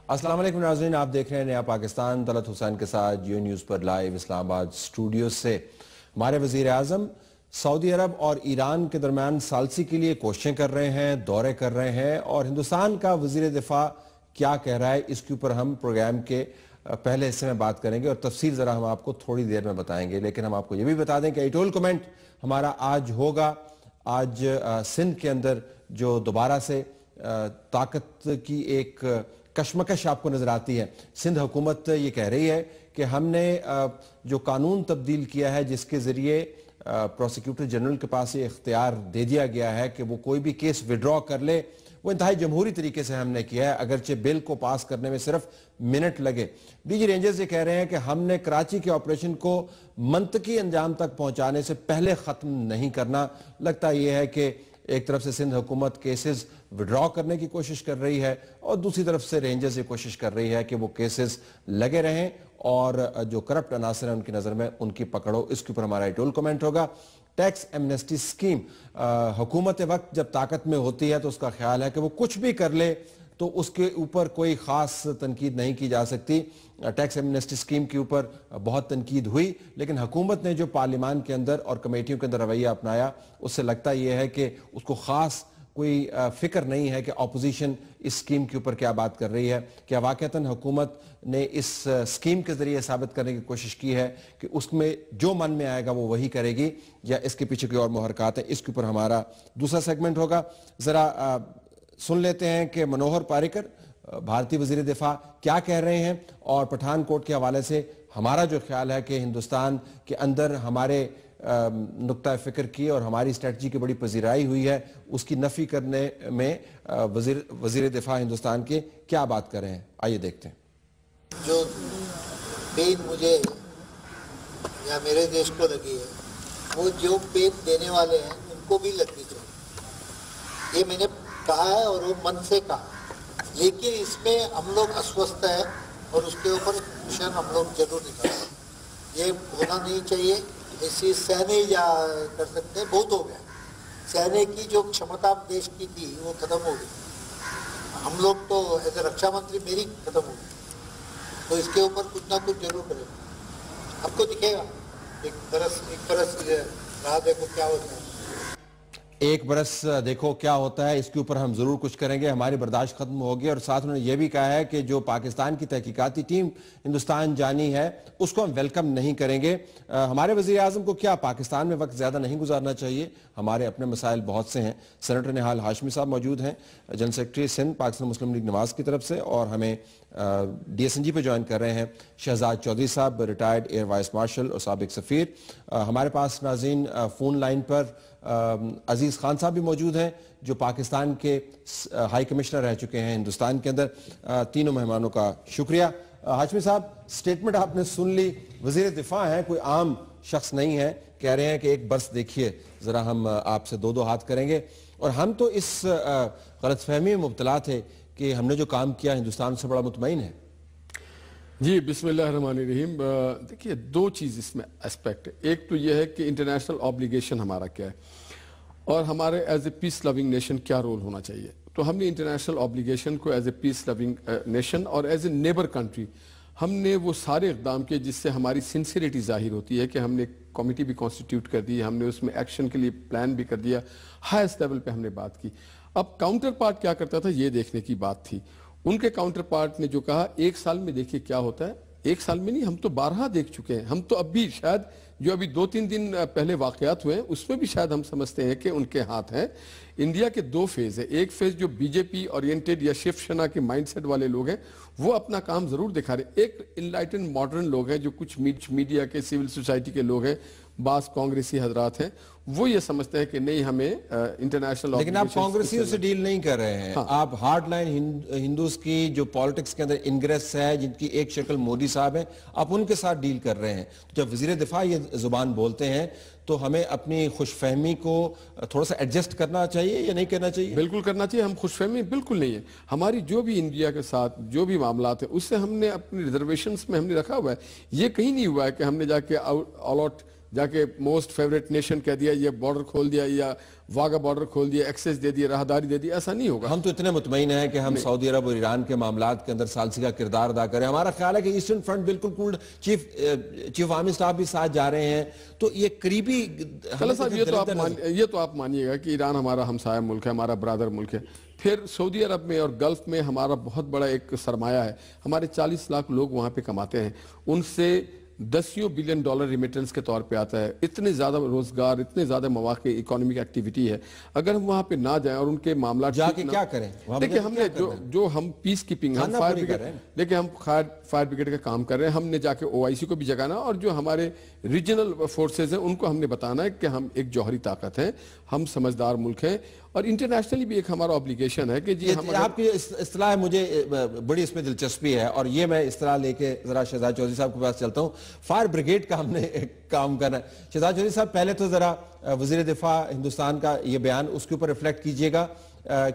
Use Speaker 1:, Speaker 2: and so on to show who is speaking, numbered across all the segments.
Speaker 1: السلام علیکم ناظرین، آپ دیکھ رہے ہیں نیا پاکستان۔ طلعت حسین کے ساتھ جیو نیوز پر لائیو اسلام آباد اسٹوڈیو سے۔ ہمارے وزیر اعظم سعودی عرب اور ایران کے درمیان ثالثی کے لیے کوششیں کر رہے ہیں، دورے کر رہے ہیں، اور ہندوستان کا وزیر دفاع کیا کہہ رہا ہے اس کے اوپر ہم پروگرام کے پہلے حصے میں بات کریں گے، اور تفصیل ذرا ہم آپ کو تھوڑی دیر میں بتائیں گے۔ لیکن ہم آپ کو یہ بھی بتا دیں کہ ایٹول کمنٹ ہمارا آج ہوگا۔ آج سندھ کے اندر جو دوبارہ سے طاقت کی ایک کشمکش آپ کو نظر آتی ہے۔ سندھ حکومت یہ کہہ رہی ہے کہ ہم نے جو قانون تبدیل کیا ہے، جس کے ذریعے پروسیکیوٹر جنرل کے پاس یہ اختیار دے دیا گیا ہے کہ وہ کوئی بھی کیس وڈرا کر لے، وہ انتہائی جمہوری طریقے سے ہم نے کیا ہے، اگرچہ بل کو پاس کرنے میں صرف منٹ لگے۔ ڈی جی رینجرز یہ کہہ رہے ہیں کہ ہم نے کراچی کے آپریشن کو منطقی انجام تک پہنچانے سے پہلے ختم نہیں کرنا۔ لگتا یہ ہے کہ ایک طرف سے سندھ حکومت کیسز وڈرا کرنے کی کوشش کر رہی ہے، اور دوسری طرف سے رینجرز یہ کوشش کر رہی ہے کہ وہ کیسز لگے رہیں اور جو کرپٹ عناصر ہیں ان کی نظر میں ان کی پکڑو۔ اس کے اوپر ہمارا ایٹول کمنٹ ہوگا۔ ٹیکس ایمنسٹی سکیم، حکومت وقت جب طاقت میں ہوتی ہے تو اس کا خیال ہے کہ وہ کچھ بھی کر لے تو اس کے اوپر کوئی خاص تنقید نہیں کی جا سکتی۔ ٹیکس ایمنسٹی سکیم کے اوپر بہت تنقید ہوئی، لیکن حکومت نے جو پارلیمان کے اندر اور کمیٹیوں کے اندر رویہ اپنایا، اس سے لگتا یہ ہے کہ اس کو خاص کوئی فکر نہیں ہے کہ اپوزیشن اس سکیم کے اوپر کیا بات کر رہی ہے۔ کیا واقعتاً حکومت نے اس سکیم کے ذریعے ثابت کرنے کی کوشش کی ہے کہ اس میں جو من میں آئے گا وہ وہی کرے گی، یا اس کے پیچھے کوئی اور محرکات ہیں؟ اس کے اوپر ہمارا دوسرا سیگمنٹ ہوگا۔ ذرا سن لیتے ہیں کہ منوہر پاریکر بھارتی وزیر دفاع کیا کہہ رہے ہیں، اور پٹھان کوٹ کے حوالے سے ہمارا جو خیال ہے کہ ہندوستان کے اندر ہمارے نقطہ فکر کی اور ہماری اسٹریٹجی کی بڑی پذیرائی ہوئی ہے، اس کی نفی کرنے میں وزیر دفاع ہندوستان کے کیا بات کر رہے ہیں، آئیے دیکھتے ہیں۔
Speaker 2: جو پین مجھے یا میرے دیش کو لگی ہے، وہ جو پین دینے والے ہیں ان کو بھی لگنی چاہیے، یہ میں نے کہا ہے اور وہ من سے کہا، لیکن اس میں ہم لوگ اسوستھ ہیں اور اس کے اوپر مشن ہم لوگ ضرور نکالیں۔ یہ ہونا نہیں چاہیے، ایسی سہنے جا کر سکتے ہیں، بہت ہو گیا۔ سہنے کی جو کھمتا دیش کی تھی وہ ختم ہو گئی، ہم لوگ تو ایز اے رکشا منتری میری ختم ہو گئی، تو اس کے اوپر کچھ نہ کچھ ضرور کریں۔ آپ کو دکھے گا ایک برس راہ دیکھو کیا ہوتا ہے،
Speaker 1: ایک برس دیکھو کیا ہوتا ہے، اس کے اوپر ہم ضرور کچھ کریں گے، ہماری برداشت ختم ہوگی۔ اور ساتھ انہوں نے یہ بھی کہا ہے کہ جو پاکستان کی تحقیقاتی ٹیم ہندوستان جانی ہے اس کو ہم ویلکم نہیں کریں گے۔ ہمارے وزیر اعظم کو کیا پاکستان میں وقت زیادہ نہیں گزارنا چاہیے؟ ہمارے اپنے مسائل بہت سے ہیں۔ سینیٹر نہال ہاشمی صاحب موجود ہیں، جنرل سیکرٹری سندھ پاکستان مسلم لیگ نواز کی طرف سے، اور ہمیں ڈی ایس این جی پہ جوائن کر رہے ہیں شہزاد چودھری صاحب، ریٹائرڈ ایئر وائس مارشل اور سابق سفیر۔ ہمارے پاس ناظرین فون لائن پر عزیز خان صاحب بھی موجود ہیں، جو پاکستان کے ہائی کمشنر رہ چکے ہیں ہندوستان کے اندر۔ تینوں مہمانوں کا شکریہ۔ ہاشمی صاحب، سٹیٹمنٹ آپ نے سن لی، وزیر دفاع ہیں، کوئی عام شخص نہیں ہے، کہہ رہے ہیں کہ ایک برس دیکھیے، ذرا ہم آپ سے دو ہاتھ کریں گے، اور ہم تو اس غلط فہمی میں مبتلا تھے کہ ہم نے جو کام کیا ہندوستان سے بڑا مطمئن ہے۔
Speaker 3: جی بسم اللہ الرحمن الرحیم۔ دیکھیے دو چیز اس میں اسپیکٹ ہے، ایک تو یہ ہے کہ انٹرنیشنل آبلیگیشن ہمارا کیا ہے، اور ہمارے as a peace loving nation کیا رول ہونا چاہیے۔ تو ہم نے انٹرنیشنل آبلیگیشن کو as a peace loving nation اور ایز اے نیبر کنٹری ہم نے وہ سارے اقدام کیے جس سے ہماری سنسیریٹی ظاہر ہوتی ہے، کہ ہم نے کمیٹی بھی کانسٹیٹیوٹ کر دی، ہم نے اس میں ایکشن کے لیے پلان بھی کر دیا، ہائیسٹ لیول پہ ہم نے بات کی۔ اب کاؤنٹر پارٹ کیا کرتا تھا، یہ دیکھنے کی بات تھی۔ ان کے کاؤنٹر پارٹ نے جو کہا ایک سال میں دیکھیے کیا ہوتا ہے، ایک سال میں نہیں، ہم تو بارہا دیکھ چکے ہیں، ہم تو اب بھی شاید جو ابھی 2-3 دن پہلے واقعات ہوئے ہیں اس میں بھی شاید ہم سمجھتے ہیں کہ ان کے ہاتھ ہیں۔ انڈیا کے دو فیز ہیں، ایک فیز جو بی جے پی اورینٹڈ یا شیو سینا کے مائنڈ سیٹ والے لوگ ہیں وہ اپنا کام ضرور دکھا رہے ہیں، ایک انلائٹن ماڈرن لوگ ہیں جو کچھ میڈیا کے سول سوسائٹی کے لوگ ہیں، بعض کانگریسی حضرات ہیں، وہ یہ سمجھتے ہیں کہ نہیں ہمیں انٹرنیشنل،
Speaker 1: لیکن آپ کانگریسیوں سے ڈیل نہیں کر رہے ہیں، آپ ہارڈ لائن ہندوز کی جو پالیٹکس کے اندر انگریس ہے، جن کی ایک شکل مودی صاحب ہیں، آپ ان کے ساتھ ڈیل کر رہے ہیں۔ جب وزیر دفاع یہ زبان بولتے ہیں تو ہمیں اپنی خوش فہمی کو تھوڑا سا ایڈجسٹ کرنا چاہیے یا نہیں کرنا چاہیے؟
Speaker 3: بالکل کرنا چاہیے، ہم خوش فہمی بالکل نہیں ہے، ہماری جو بھی انڈیا کے ساتھ جو بھی معاملات ہیں اس سے ہم نے اپنی ریزرویشنز میں ہم نے رکھا ہوا ہے، یہ کہیں نہیں ہوا ہے کہ ہم نے جا کے آل آؤٹ جا کے موسٹ فیوریٹ نیشن کہہ دیا، یہ بارڈر کھول دیا یا واگا بارڈر کھول دیا، ایکسیس دے دیا، راہداری دے دی، ایسا نہیں ہوگا.
Speaker 1: ہم تو اتنے مطمئن ہیں کہ ہم سعودی عرب اور ایران کے معاملات کے اندر ثالثی کا کردار ادا کریں. ہمارا خیال ہے کہ ایسٹرن فرنٹ بالکل کولڈ، چیف آرمی اسٹاف بھی ساتھ جا رہے ہیں، تو یہ قریبی.
Speaker 3: خالد صاحب یہ تو آپ مانیے گا کہ ایران ہمارا ہمسایہ ملک ہے، ہمارا برادر ملک ہے. پھر سعودی عرب میں اور گلف میں ہمارا بہت بڑا ایک سرمایہ ہے. ہمارے 40 لاکھ لوگ وہاں پہ کماتے ہیں، ان سے $10 بلین ریمیٹنس کے طور پہ آتا ہے. اتنے زیادہ روزگار، اتنے زیادہ مواقع، اکانومک ایکٹیویٹی ہے. اگر ہم وہاں پہ نہ جائیں اور ان کے معاملات
Speaker 1: جا کے کیا کریں؟
Speaker 3: دیکھیں ہم نے جو ہم پیس کیپنگ، ہم فائر بریگیڈ، دیکھیں ہم فائر بریگیڈ کا کام کر رہے ہیں. ہم نے جا کے OIC کو بھی جگانا، اور جو ہمارے ریجنل فورسز ہیں ان کو ہم نے بتانا ہے کہ ہم ایک جوہری طاقت ہیں، ہم سمجھدار ملک ہیں، اور انٹرنیشنلی بھی ایک ہمارا اوبلیگیشن ہے کہ جی ہم.
Speaker 1: آپ کی اصطلاح مجھے بڑی اس میں دلچسپی ہے، اور یہ میں اصطلاح لے کے ذرا شہزاد چودھری صاحب کے پاس چلتا ہوں. فائر بریگیڈ کا ہم نے کام کرنا ہے. شہزاد چودھری صاحب، پہلے تو ذرا وزیر دفاع ہندوستان کا یہ بیان، اس کے اوپر ریفلیکٹ کیجئے گا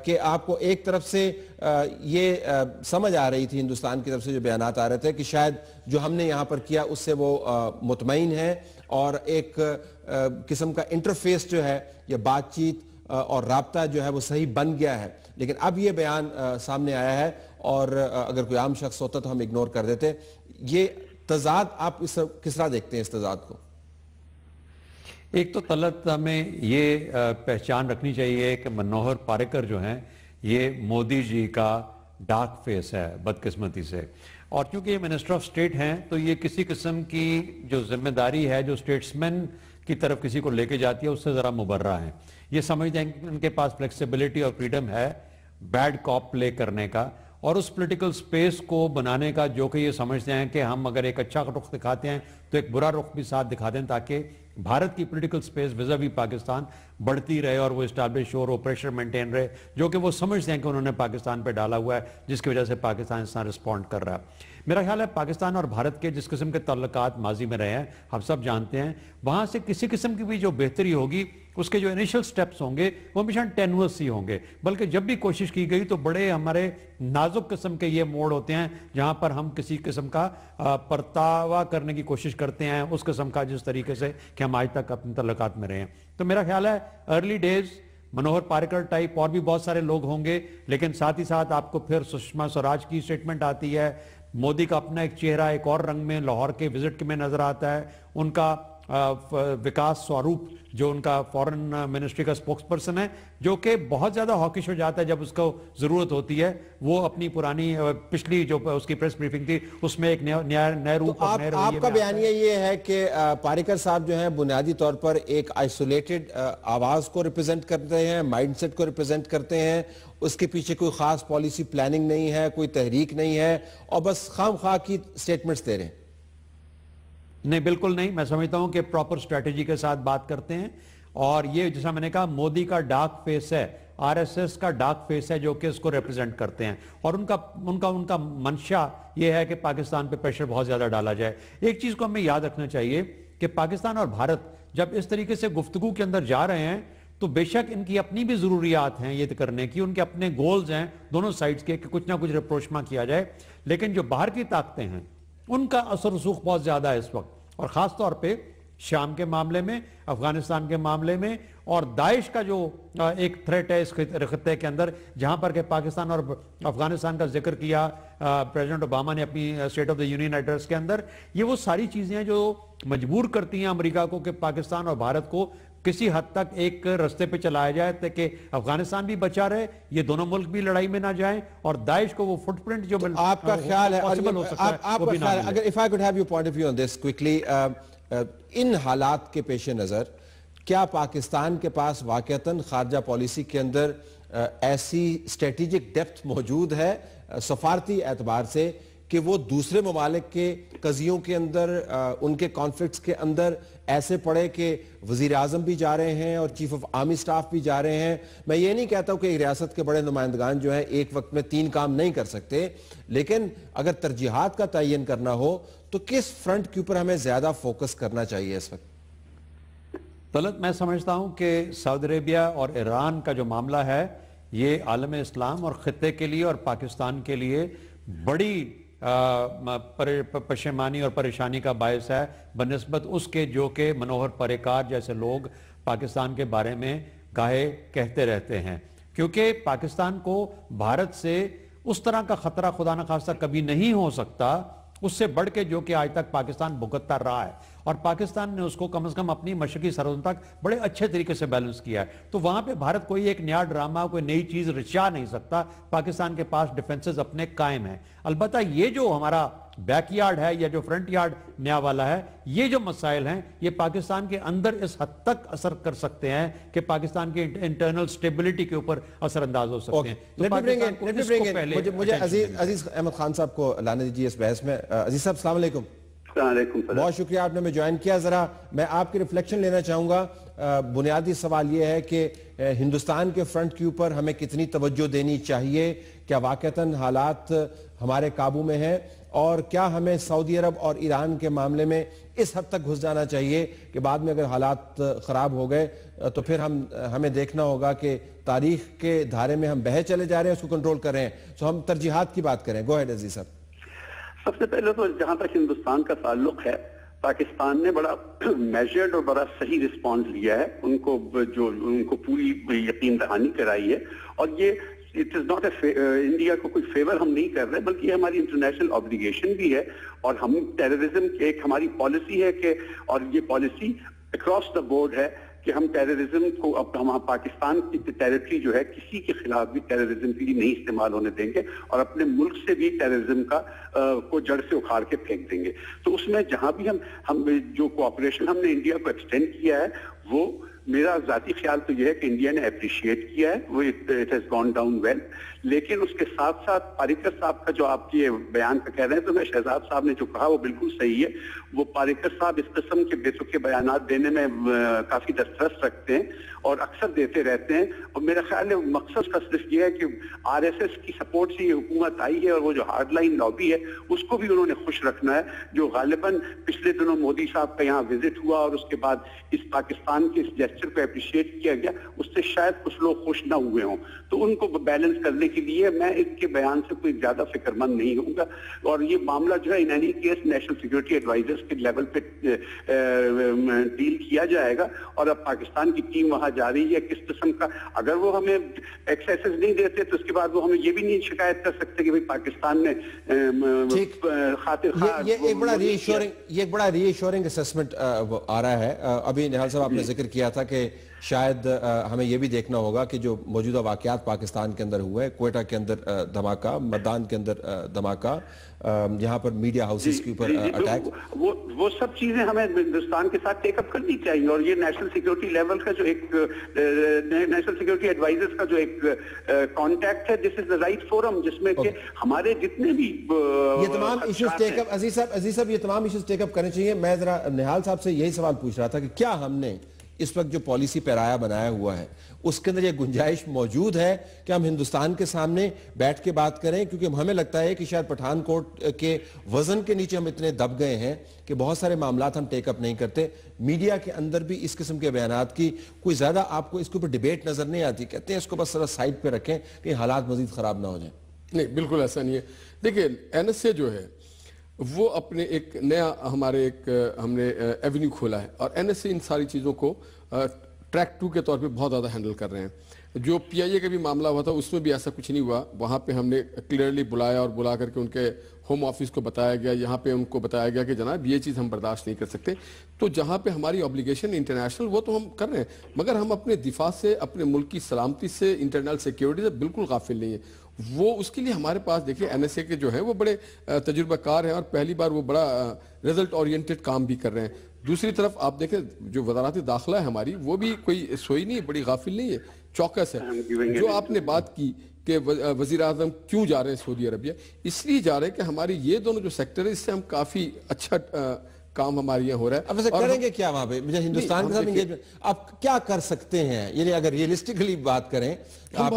Speaker 1: کہ آپ کو ایک طرف سے یہ سمجھ آ رہی تھی، ہندوستان کی طرف سے جو بیانات آ رہے تھے کہ شاید جو ہم نے یہاں پر کیا اس سے وہ مطمئن ہے، اور ایک قسم کا انٹرفیس جو ہے یا بات چیت اور رابطہ جو ہے وہ صحیح بن گیا ہے. لیکن اب یہ بیان سامنے آیا ہے، اور اگر کوئی عام شخص ہوتا تو ہم اگنور کر دیتے. یہ تضاد آپ کس طرح دیکھتے ہیں اس تضاد کو؟
Speaker 4: ایک تو طلعت ہمیں یہ پہچان رکھنی چاہیے کہ منوہر پاریکر جو ہیں یہ مودی جی کا ڈارک فیس ہے بدقسمتی سے. اور چونکہ یہ منسٹر آف اسٹیٹ ہیں تو یہ کسی قسم کی جو ذمہ داری ہے جو اسٹیٹسمین کی طرف کسی کو لے کے جاتی ہے اس سے ذرا مبرہ ہیں. یہ سمجھتے ہیں کہ ان کے پاس فلیکسیبلٹی اور فریڈم ہے بیڈ کاپ پلے کرنے کا، اور اس پولیٹیکل سپیس کو بنانے کا جو کہ یہ سمجھتے ہیں کہ ہم اگر ایک اچھا رخ دکھاتے ہیں تو ایک برا رخ بھی ساتھ دکھا دیں تاکہ بھارت کی پولیٹیکل سپیس ویزاوی پاکستان بڑھتی رہے اور وہ اسٹیبلش ہو اور وہ پریشر مینٹین رہے، جو کہ وہ سمجھتے ہیں کہ انہوں نے پاکستان پہ ڈالا ہوا ہے، جس کی وجہ سے پاکستان اس طرح رسپونڈ کر رہا ہے. میرا خیال ہے پاکستان اور بھارت کے جس قسم کے تعلقات ماضی میں رہے ہیں ہم سب جانتے ہیں، وہاں سے کسی قسم کی بھی جو بہتری ہوگی اس کے جو انیشل سٹیپس ہوں گے وہ ہمیشہ ٹینوس ہی ہوں گے. بلکہ جب بھی کوشش کی گئی تو بڑے ہمارے نازک قسم کے یہ موڑ ہوتے ہیں جہاں پر ہم کسی قسم کا پرتاوا کرنے کی کوشش کرتے ہیں اس قسم کا جس طریقے سے کہ ہم آج تک اپنے تعلقات میں رہے ہیں. تو میرا خیال ہے early days Manohar Parrikar type اور بھی بہت سارے لوگ ہوں گے، لیکن ساتھ ہی ساتھ آپ کو پھر سشما سوراج کی سٹیٹمنٹ آتی ہے، مودی کا اپنا ایک چہرہ ایک اور رنگ میں لاہور کے وزٹ میں نظر آتا ہے، ان کا وکاس سواروپ جو ان کا فورن منسٹری کا سپوکس پرسن ہے جو کہ بہت زیادہ ہاکش ہو جاتا ہے جب اس کو ضرورت ہوتی ہے. وہ اپنی پرانی پچھلی جو اس کی پریس بریفنگ تھی اس میں ایک نئے روپ اور نئے رویے
Speaker 1: آپ کا بیانیہ یہ ہے کہ پاریکر صاحب جو ہیں بنیادی طور پر ایک آئسولیٹڈ آواز کو ریپرزینٹ کرتے ہیں، مائنڈ سیٹ کو ریپرزینٹ کرتے ہیں، اس کے پیچھے کوئی خاص پالیسی پلاننگ نہیں ہے، کوئی تحریک نہیں ہے، اور بس خام خواہ کی سٹیٹمنٹس دے رہے ہیں.
Speaker 4: نہیں، بالکل نہیں. میں سمجھتا ہوں کہ پراپر اسٹریٹجی کے ساتھ بات کرتے ہیں، اور یہ جیسا میں نے کہا مودی کا ڈارک فیس ہے، RSS کا ڈارک فیس ہے جو کہ اس کو ریپرزینٹ کرتے ہیں، اور ان کا منشا یہ ہے کہ پاکستان پہ پریشر بہت زیادہ ڈالا جائے. ایک چیز کو ہمیں یاد رکھنا چاہیے کہ پاکستان اور بھارت جب اس طریقے سے گفتگو کے اندر جا رہے ہیں تو بے شک ان کی اپنی بھی ضروریات ہیں یہ کرنے کی، ان کے اپنے گولز ہیں دونوں سائڈز کے کہ کچھ نہ کچھ رپروشما کیا جائے، لیکن جو باہر کی طاقتیں ہیں ان کا اثر رسوخ بہت زیادہ ہے اس وقت، اور خاص طور پہ شام کے معاملے میں، افغانستان کے معاملے میں، اور داعش کا جو ایک تھریٹ ہے اس خطے کے اندر، جہاں پر کہ پاکستان اور افغانستان کا ذکر کیا پریزیڈنٹ اوباما نے اپنی state of the union address کے اندر. یہ وہ ساری چیزیں ہیں جو مجبور کرتی ہیں امریکہ کو کہ پاکستان اور بھارت کو کسی حد تک ایک رستے پہ چلایا جائے تاکہ افغانستان بھی بچا رہے، یہ دونوں ملک بھی لڑائی میں نہ جائیں، اور داعش کو وہ فٹ پرنٹ جو
Speaker 1: آپ کا خیال ہے
Speaker 4: پاسبل ہو سکتا ہے وہ بھی نہ ملے.
Speaker 1: اگر if I could have your point of view on this quickly, ان حالات کے پیش نظر کیا پاکستان کے پاس واقعتاً خارجہ پالیسی کے اندر ایسی اسٹریٹجک ڈیپتھ موجود ہے سفارتی اعتبار سے کہ وہ دوسرے ممالک کے قضیوں کے اندر، ان کے کانفلکٹس کے اندر ایسے پڑے کہ وزیر اعظم بھی جا رہے ہیں اور چیف آف آرمی سٹاف بھی جا رہے ہیں؟ میں یہ نہیں کہتا ہوں کہ ایک ریاست کے بڑے نمائندگان جو ہیں ایک وقت میں 3 کام نہیں کر سکتے، لیکن اگر ترجیحات کا تعین کرنا ہو تو کس فرنٹ کے اوپر ہمیں زیادہ فوکس کرنا چاہیے اس وقت؟
Speaker 4: طلعت، میں سمجھتا ہوں کہ سعودی عربیہ اور ایران کا جو معاملہ ہے یہ عالم اسلام اور خطے کے لیے اور پاکستان کے لیے بڑی پشیمانی اور پریشانی کا باعث ہے بنسبت اس کے جو کہ منوہر پاریکر جیسے لوگ پاکستان کے بارے میں گاہے کہتے رہتے ہیں، کیونکہ پاکستان کو بھارت سے اس طرح کا خطرہ خدا نخواستہ کبھی نہیں ہو سکتا اس سے بڑھ کے جو کہ آج تک پاکستان بھگتتا رہا ہے، اور پاکستان نے اس کو کم از کم اپنی مشرقی سرحدوں تک بڑے اچھے طریقے سے بیلنس کیا ہے۔ تو وہاں پہ بھارت کوئی ایک نیا ڈرامہ، کوئی نئی چیز رچا نہیں سکتا، پاکستان کے پاس ڈیفنسز اپنے قائم ہیں۔ البتہ یہ جو ہمارا بیک یارڈ ہے یا جو فرنٹ یارڈ نیا والا ہے، یہ جو مسائل ہیں یہ پاکستان کے اندر اس حد تک اثر کر سکتے ہیں کہ پاکستان کی انٹرنل سٹیبلٹی کے اوپر اثر انداز ہو سکتے ہیں۔
Speaker 1: مجھے عزیز احمد خان صاحب کو لانے دیجیے اس بحث میں۔ عزیز صاحب السلام علیکم۔ بہت شکریہ آپ نے ہمیں جوائن کیا۔ ذرا میں آپ کی ریفلیکشن لینا چاہوں گا۔ بنیادی سوال یہ ہے کہ ہندوستان کے فرنٹ کے اوپر ہمیں کتنی توجہ دینی چاہیے، کیا واقعتاً حالات ہمارے قابو میں ہیں، اور کیا ہمیں سعودی عرب اور ایران کے معاملے میں اس حد تک گھس جانا چاہیے کہ بعد میں اگر حالات خراب ہو گئے تو پھر ہمیں دیکھنا ہوگا کہ تاریخ کے دھارے میں ہم بہے چلے جا رہے ہیں، اس کو کنٹرول کر رہے ہیں۔ تو ہم ترجیحات کی بات کریں۔ گو ہیڈ عزیز صاحب۔
Speaker 5: سب سے پہلے تو جہاں تک ہندوستان کا تعلق ہے، پاکستان نے بڑا میجرڈ اور بڑا صحیح رسپانس لیا ہے، ان کو پوری یقین دہانی کرائی ہے، اور یہ اٹ از ناٹ انڈیا کو کوئی فیور ہم نہیں کر رہے، بلکہ یہ ہماری انٹرنیشنل آبلیگیشن بھی ہے، اور ہم ٹیررزم کی ایک ہماری پالیسی ہے کہ، اور یہ پالیسی اکراس دا بورڈ ہے کہ ہم ٹیررزم کو ہم پاکستان کی ٹیریٹری جو ہے کسی کے خلاف بھی ٹیررزم کے لیے نہیں استعمال ہونے دیں گے، اور اپنے ملک سے بھی ٹیررزم کو جڑ سے اکھاڑ کے پھینک دیں گے۔ تو اس میں جہاں بھی ہم جو کوآپریشن ہم نے انڈیا کو ایکسٹینڈ کیا ہے، وہ میرا ذاتی خیال تو یہ ہے کہ انڈیا نے اپریشیٹ کیا ہے، وہ it has gone down well. لیکن اس کے ساتھ ساتھ پاریکر صاحب کا جو آپ کے بیان پہ کہہ رہے ہیں، تو میں شہزاد صاحب نے جو کہا وہ بالکل صحیح ہے۔ وہ پاریکر صاحب اس قسم کے بے تکے بیانات دینے میں کافی دسترس رکھتے ہیں اور اکثر دیتے رہتے ہیں، اور میرا خیال ہے مقصد کا صرف یہ ہے کہ آر ایس ایس کی سپورٹ سے یہ حکومت آئی ہے، اور وہ جو ہارڈ لائن لابی ہے اس کو بھی انہوں نے خوش رکھنا ہے، جو غالباً پچھلے دنوں مودی صاحب کا یہاں وزٹ ہوا اور اس کے بعد اس پاکستان کے اس جیسچر کو اپریشیٹ کیا گیا، اس سے شاید کچھ لوگ خوش نہ ہوئے ہوں۔ تو ان کو بیلنس کرنے کے لیے میں ان کے بیان سے کوئی زیادہ فکر مند نہیں ہوں گا، اور یہ معاملہ جو ہے in any case national security advisers کے لیول پہ ڈیل کیا جائے گا، اور اب پاکستان کی ٹیم وہاں جا رہی ہے، کس قسم کا اگر وہ ہمیں ایکسیسز نہیں دیتے تو اس کے بعد وہ ہمیں یہ بھی نہیں شکایت کر سکتے کہ پاکستان نے خاطر خواہ۔
Speaker 1: یہ ایک بڑا ری ایشورنگ اسیسمنٹ آ رہا ہے۔ ابھی نہال صاحب آپ نے ذکر کیا تھا کہ شاید ہمیں یہ بھی دیکھنا ہوگا کہ جو موجودہ واقعات پاکستان کے اندر ہوئے، کوئٹہ کے اندر دھماکہ، مدان کے اندر دھماکہ، یہاں پر میڈیا ہاؤسز کے اوپر اٹیک،
Speaker 5: وہ سب چیزیں ہمیں ہندوستان کے ساتھ ٹیک اپ کرنی چاہیے، اور یہ نیشنل سیکورٹی لیول کا جو ایک نیشنل سیکورٹی ایڈوائزرز کا جو ایک کانٹیکٹ ہے، دس از دا رائٹ فورم، جس میں کہ ہمارے جتنے بھی
Speaker 1: یہ تمام ایشوز ٹیک اپ، عزیز صاحب یہ تمام ایشوز ٹیک اپ کرنے چاہیے۔ میں ذرا نہال صاحب سے یہی سوال پوچھ رہا تھا کہ کیا ہم نے اس وقت جو پالیسی پیرایا بنایا ہوا ہے اس کے اندر یہ گنجائش موجود ہے کہ ہم ہندوستان کے سامنے بیٹھ کے بات کریں، کیونکہ ہمیں لگتا ہے کہ شاید پٹھان کوٹ کے وزن کے نیچے ہم اتنے دب گئے ہیں کہ بہت سارے معاملات ہم ٹیک اپ نہیں کرتے۔ میڈیا کے اندر بھی اس قسم کے بیانات کی کوئی زیادہ آپ کو اس کے اوپر ڈیبیٹ نظر نہیں آتی، کہتے ہیں اس کو بس ذرا سائڈ پہ رکھیں کہ حالات مزید خراب نہ ہو جائیں۔
Speaker 3: نہیں، بالکل ایسا نہیں ہے۔ دیکھیں این ایس اے جو ہے وہ اپنے ایک نیا ہم نے ایونیو کھولا ہے، اور این ایس اے ان ساری چیزوں کو ٹریک 2 کے طور پہ بہت زیادہ ہینڈل کر رہے ہیں۔ جو پی آئی اے کا بھی معاملہ ہوا تھا اس میں بھی ایسا کچھ نہیں ہوا، وہاں پہ ہم نے کلیئرلی بلایا اور بلا کر کے ان کے ہوم آفس کو بتایا گیا، یہاں پہ ان کو بتایا گیا کہ جناب یہ چیز ہم برداشت نہیں کر سکتے۔ تو جہاں پہ ہماری اوبلیگیشن انٹرنیشنل وہ تو ہم کر رہے ہیں، مگر ہم اپنے دفاع سے، اپنے ملک کی سلامتی سے، انٹرنل سیکیورٹی سے بالکل غافل نہیں ہیں۔ وہ اس کے لیے ہمارے پاس دیکھیں این ایس اے کے جو ہیں وہ بڑے تجربہ کار ہیں، اور پہلی بار وہ بڑا رزلٹ اورینٹڈ کام بھی کر رہے ہیں۔ دوسری طرف آپ دیکھیں جو وزارت داخلہ ہے ہماری، وہ بھی کوئی سوئی نہیں ہے، بڑی غافل نہیں ہے، چوکس ہے۔ جو آپ نے بات کی کہ وزیر اعظم کیوں جا رہے ہیں سعودی عربیہ، اس لیے جا رہے ہیں کہ ہماری یہ دونوں جو سیکٹر ہے اس سے ہم کافی اچھا کام ہمارے یہاں ہو رہا ہے۔
Speaker 1: اب ایسا کریں گے کیا وہاں پہ ہندوستان کے ساتھ انگیجمنٹ آپ کیا کر سکتے ہیں؟ یعنی اگر ریئلسٹکلی بات کریں، آپ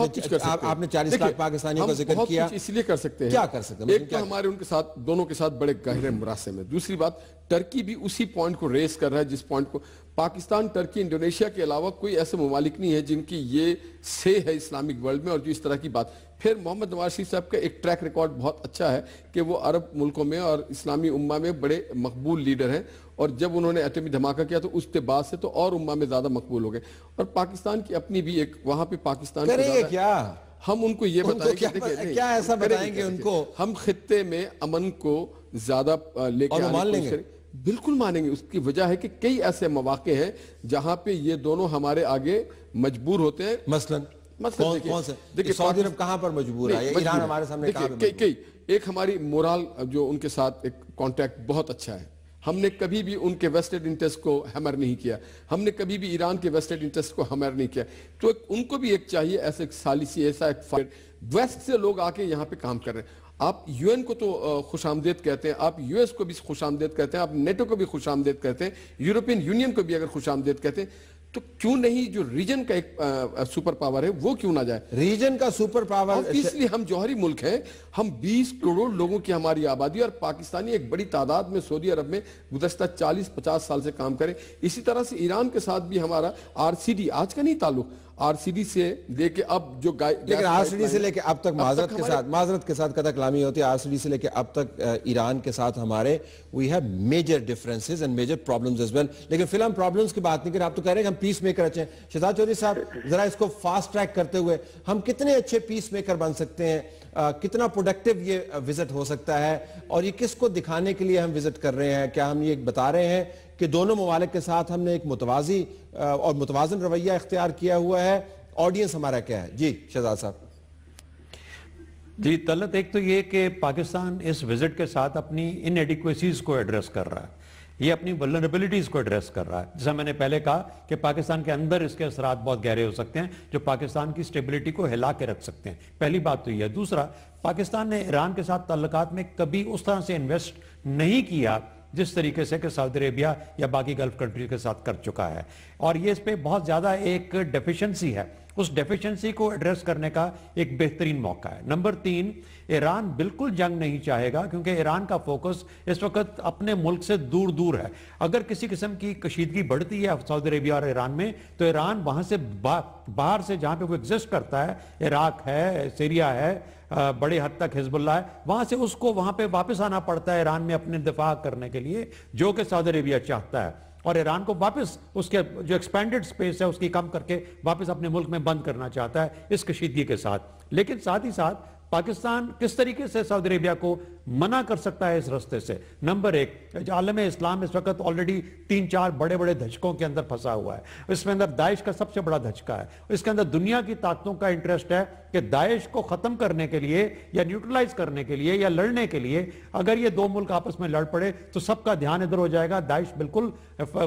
Speaker 1: نے 40 لاکھ پاکستانیوں کا ذکر کیا،
Speaker 3: اس لیے کر سکتے ہیں،
Speaker 1: کیا کر سکتے ہیں؟
Speaker 3: ایک تو ہمارے ان کے ساتھ دونوں کے ساتھ بڑے گہرے مراسم ہیں، دوسری بات ٹرکی بھی اسی پوائنٹ کو ریز کر رہا ہے جس پوائنٹ کو پاکستان، ٹرکی، انڈونیشیا کے علاوہ کوئی ایسے ممالک نہیں ہے جن کی یہ سے ہے اسلامک ورلڈ میں اور جو اس طرح کی بات. پھر محمد نواز شریف صاحب کا ایک ٹریک ریکارڈ بہت اچھا ہے کہ وہ عرب ملکوں میں اور اسلامی امہ میں بڑے مقبول لیڈر ہیں، اور جب انہوں نے ایٹمی دھماکہ کیا تو اس کے بعد سے تو اور امہ میں زیادہ مقبول ہو گئے. اور پاکستان کی اپنی بھی ایک وہاں پہ پاکستان
Speaker 1: کریں گے کیا
Speaker 3: ہم ان کو یہ بتائیں گے
Speaker 1: کیا ایسا بتائیں گے ان کو
Speaker 3: ہم خطے میں امن کو زیادہ لے کے
Speaker 1: مان لیں گے؟
Speaker 3: بالکل مانیں گے. اس کی وجہ ہے کہ کئی ایسے مواقع ہیں جہاں پہ یہ دونوں ہمارے آگے مجبور ہوتے ہیں.
Speaker 1: مثلاً کون سے؟ دیکھیں سعودی عرب کہاں پر مجبور ہے؟ ایران ہمارے سامنے کہاں پر مجبور ہے؟
Speaker 3: ایک ہماری مورال جو ان کے ساتھ ایک کانٹیکٹ بہت اچھا ہے. ہم نے کبھی بھی ان کے ویسٹڈ انٹرسٹ کو ہیمر نہیں کیا. ہم نے کبھی بھی ایران کے ویسٹڈ انٹرسٹ کو ہیمر نہیں کیا. تو ان کو بھی ایک چاہیے ایسا ایک سالسی، ایسا ایک ویسٹ سے لوگ آ کے یہاں پہ کام کر رہے ہیں. آپ یو این کو تو خوش آمدید کہتے ہیں، آپ یو ایس کو بھی خوش آمدید کہتے ہیں، آپ نیٹو کو بھی خوش آمدید کہتے ہیں، یورپین یونین کو بھی اگر خوش آمدید کہتے ہیں، تو کیوں نہیں جو ریجن کا ایک سپر پاور ہے وہ کیوں نہ جائے؟
Speaker 1: ریجن کا سپر پاور،
Speaker 3: اس لیے ہم جوہری ملک ہیں. ہم 20 کروڑ لوگوں کی ہماری آبادی، اور پاکستانی ایک بڑی تعداد میں سعودی عرب میں گزشتہ 40-50 سال سے کام کریں. اسی طرح سے ایران کے ساتھ بھی ہمارا RCD آج کا نہیں تعلق، RCD سے لے کے اب جو
Speaker 1: لیکن RCD سے لے کے اب تک معذرت کے ساتھ قطع کلامی ہوتی ہے، RCD سے لے کے اب تک ایران کے ساتھ ہمارے we have major differences and major problems as well. لیکن فی الحال پرابلمز کی بات نہیں کریں، آپ تو کہہ رہے ہیں کہ ہم پیس میکر اچھے ہیں. شہزاد چودھری صاحب ذرا اس کو فاسٹ ٹریک کرتے ہوئے ہم کتنے اچھے پیس میکر بن سکتے ہیں؟ کتنا پروڈکٹیو یہ وزٹ ہو سکتا ہے، اور یہ کس کو دکھانے کے لیے ہم وزٹ کر رہے ہیں؟ کیا ہم یہ بتا رہے ہیں کہ دونوں ممالک کے ساتھ ہم نے ایک متوازی اور متوازن رویہ اختیار کیا ہوا ہے؟ آڈینس ہمارا کیا ہے؟ جی شہزاد صاحب.
Speaker 4: جی طلعت، ایک تو یہ کہ پاکستان اس وزٹ کے ساتھ اپنی ان ایڈیکویسیز کو ایڈریس کر رہا ہے، یہ اپنی ولنریبلٹیز کو ایڈریس کر رہا ہے. جیسا میں نے پہلے کہا کہ پاکستان کے اندر اس کے اثرات بہت گہرے ہو سکتے ہیں جو پاکستان کی سٹیبلٹی کو ہلا کے رکھ سکتے ہیں. پہلی بات تو یہ ہے. دوسرا، پاکستان نے ایران کے ساتھ تعلقات میں کبھی اس طرح سے انویسٹ نہیں کیا جس طریقے سے کہ سعودی عربیہ یا باقی گلف کنٹریز کے ساتھ کر چکا ہے، اور یہ اس پہ بہت زیادہ ایک ڈیفیشنسی ہے. اس ڈیفیشنسی کو ایڈریس کرنے کا ایک بہترین موقع ہے. نمبر 3، ایران بالکل جنگ نہیں چاہے گا کیونکہ ایران کا فوکس اس وقت اپنے ملک سے دور دور ہے. اگر کسی قسم کی کشیدگی بڑھتی ہے سعودی عربیہ اور ایران میں تو ایران وہاں سے باہر سے جہاں پہ وہ ایگزسٹ کرتا ہے، عراق ہے، سیریا ہے، بڑے حد تک حزب اللہ ہے، وہاں سے اس کو وہاں پہ واپس آنا پڑتا ہے ایران میں اپنے دفاع کرنے کے لیے، جو کہ سعودی عربیہ چاہتا ہے. اور ایران کو واپس اس کے جو ایکسپینڈڈ سپیس ہے اس کی کم کر کے واپس اپنے ملک میں بند کرنا چاہتا ہے اس کشیدگی کے ساتھ. لیکن ساتھ ہی ساتھ پاکستان کس طریقے سے سعودی عربیہ کو منع کر سکتا ہے اس رستے سے؟ نمبر 1، عالم اسلام اس وقت آلریڈی 3-4 بڑے بڑے دھچکوں کے اندر پھنسا ہوا ہے. اس میں اندر داعش کا سب سے بڑا دھچکا ہے. اس کے اندر دنیا کی طاقتوں کا انٹرسٹ ہے کہ داعش کو ختم کرنے کے لیے یا نیوٹرلائز کرنے کے لیے یا لڑنے کے لیے اگر یہ دو ملک آپس میں لڑ پڑے تو سب کا دھیان ادھر ہو جائے گا، داعش بالکل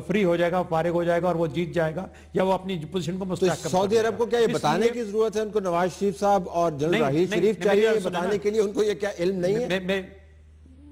Speaker 4: فری ہو جائے گا، فارغ ہو جائے گا، اور وہ جیت جائے گا یا وہ اپنی پوزیشن کو مستحکم.
Speaker 1: سعودی عرب کو کیا یہ بتانے کی ضرورت ہے ان کو نواز شریف صاحب اور جنرل راحیل شریف چاہیے بتانے کے لیے؟ ان کو یہ کیا علم نہیں ہے؟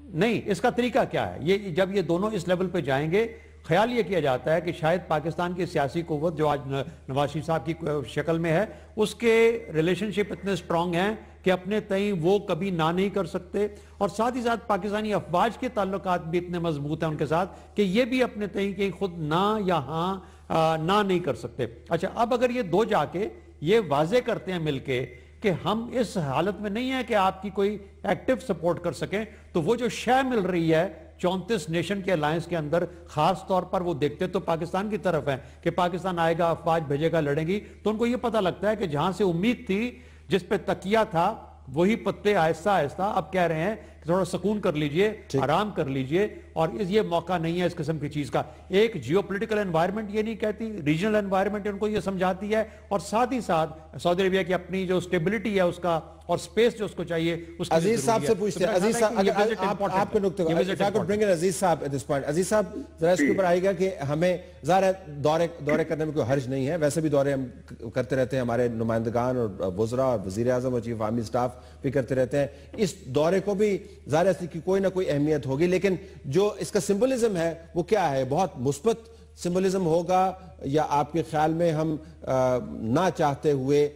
Speaker 4: نہیں، اس کا طریقہ کیا ہے؟ یہ جب یہ دونوں اس لیول پہ جائیں گے، خیال یہ کیا جاتا ہے کہ شاید پاکستان کی سیاسی قوت جو آج نواز شریف صاحب کی شکل میں ہے اس کے ریلیشن شپ اتنے سٹرونگ ہیں کہ اپنے تئیں وہ کبھی نہ نہیں کر سکتے، اور ساتھ ہی ساتھ پاکستانی افواج کے تعلقات بھی اتنے مضبوط ہیں ان کے ساتھ کہ یہ بھی اپنے تئیں کہ خود نہ یا ہاں نہ نہیں کر سکتے. اچھا، اب اگر یہ دو جا کے یہ واضح کرتے ہیں مل کے کہ ہم اس حالت میں نہیں ہیں کہ آپ کی کوئی ایکٹیو سپورٹ کر سکیں، تو وہ جو شے مل رہی ہے 34 نیشن کے الائنس کے اندر خاص طور پر وہ دیکھتے تو پاکستان کی طرف ہیں کہ پاکستان آئے گا، افواج بھیجے گا، لڑیں گی، تو ان کو یہ پتہ لگتا ہے کہ جہاں سے امید تھی، جس پہ تکیہ تھا، وہی پتے آہستہ آہستہ اب کہہ رہے ہیں کہ تھوڑا سکون کر لیجئے، آرام کر لیجئے، اور یہ موقع نہیں ہے اس قسم کی چیز کا. ایک جیو پولیٹیکل انوائرمنٹ یہ نہیں کہتی، ریجنل انوائرمنٹ ان کو یہ سمجھاتی ہے، اور ساتھ ہی ساتھ سعودی عربیہ کی اپنی جو سٹیبلٹی ہے اس کا اور سپیس جو اس کو چاہیے اس کی
Speaker 1: عزیز صاحب سے پوچھتے ہیں. عزیز صاحب آپ کے نقطے عزیز صاحب at this point، عزیز صاحب ذرا اس کے اوپر آئے گا کہ ہمیں ظاہر دورے کرنے میں کوئی حرج نہیں ہے، ویسے بھی دورے ہم کرتے رہتے ہیں، ہمارے نمائندگان اور وزراء اور وزیر اعظم اور چیف آرمی سٹاف بھی کرتے رہتے ہیں. اس دورے کو بھی ظاہر ہے کہ کوئی نہ کوئی اہمیت ہوگی، لیکن جو اس کا سمبولزم ہے وہ کیا ہے؟ بہت مثبت سمبولزم ہوگا، یا آپ کے خیال میں ہم نہ چاہتے ہوئے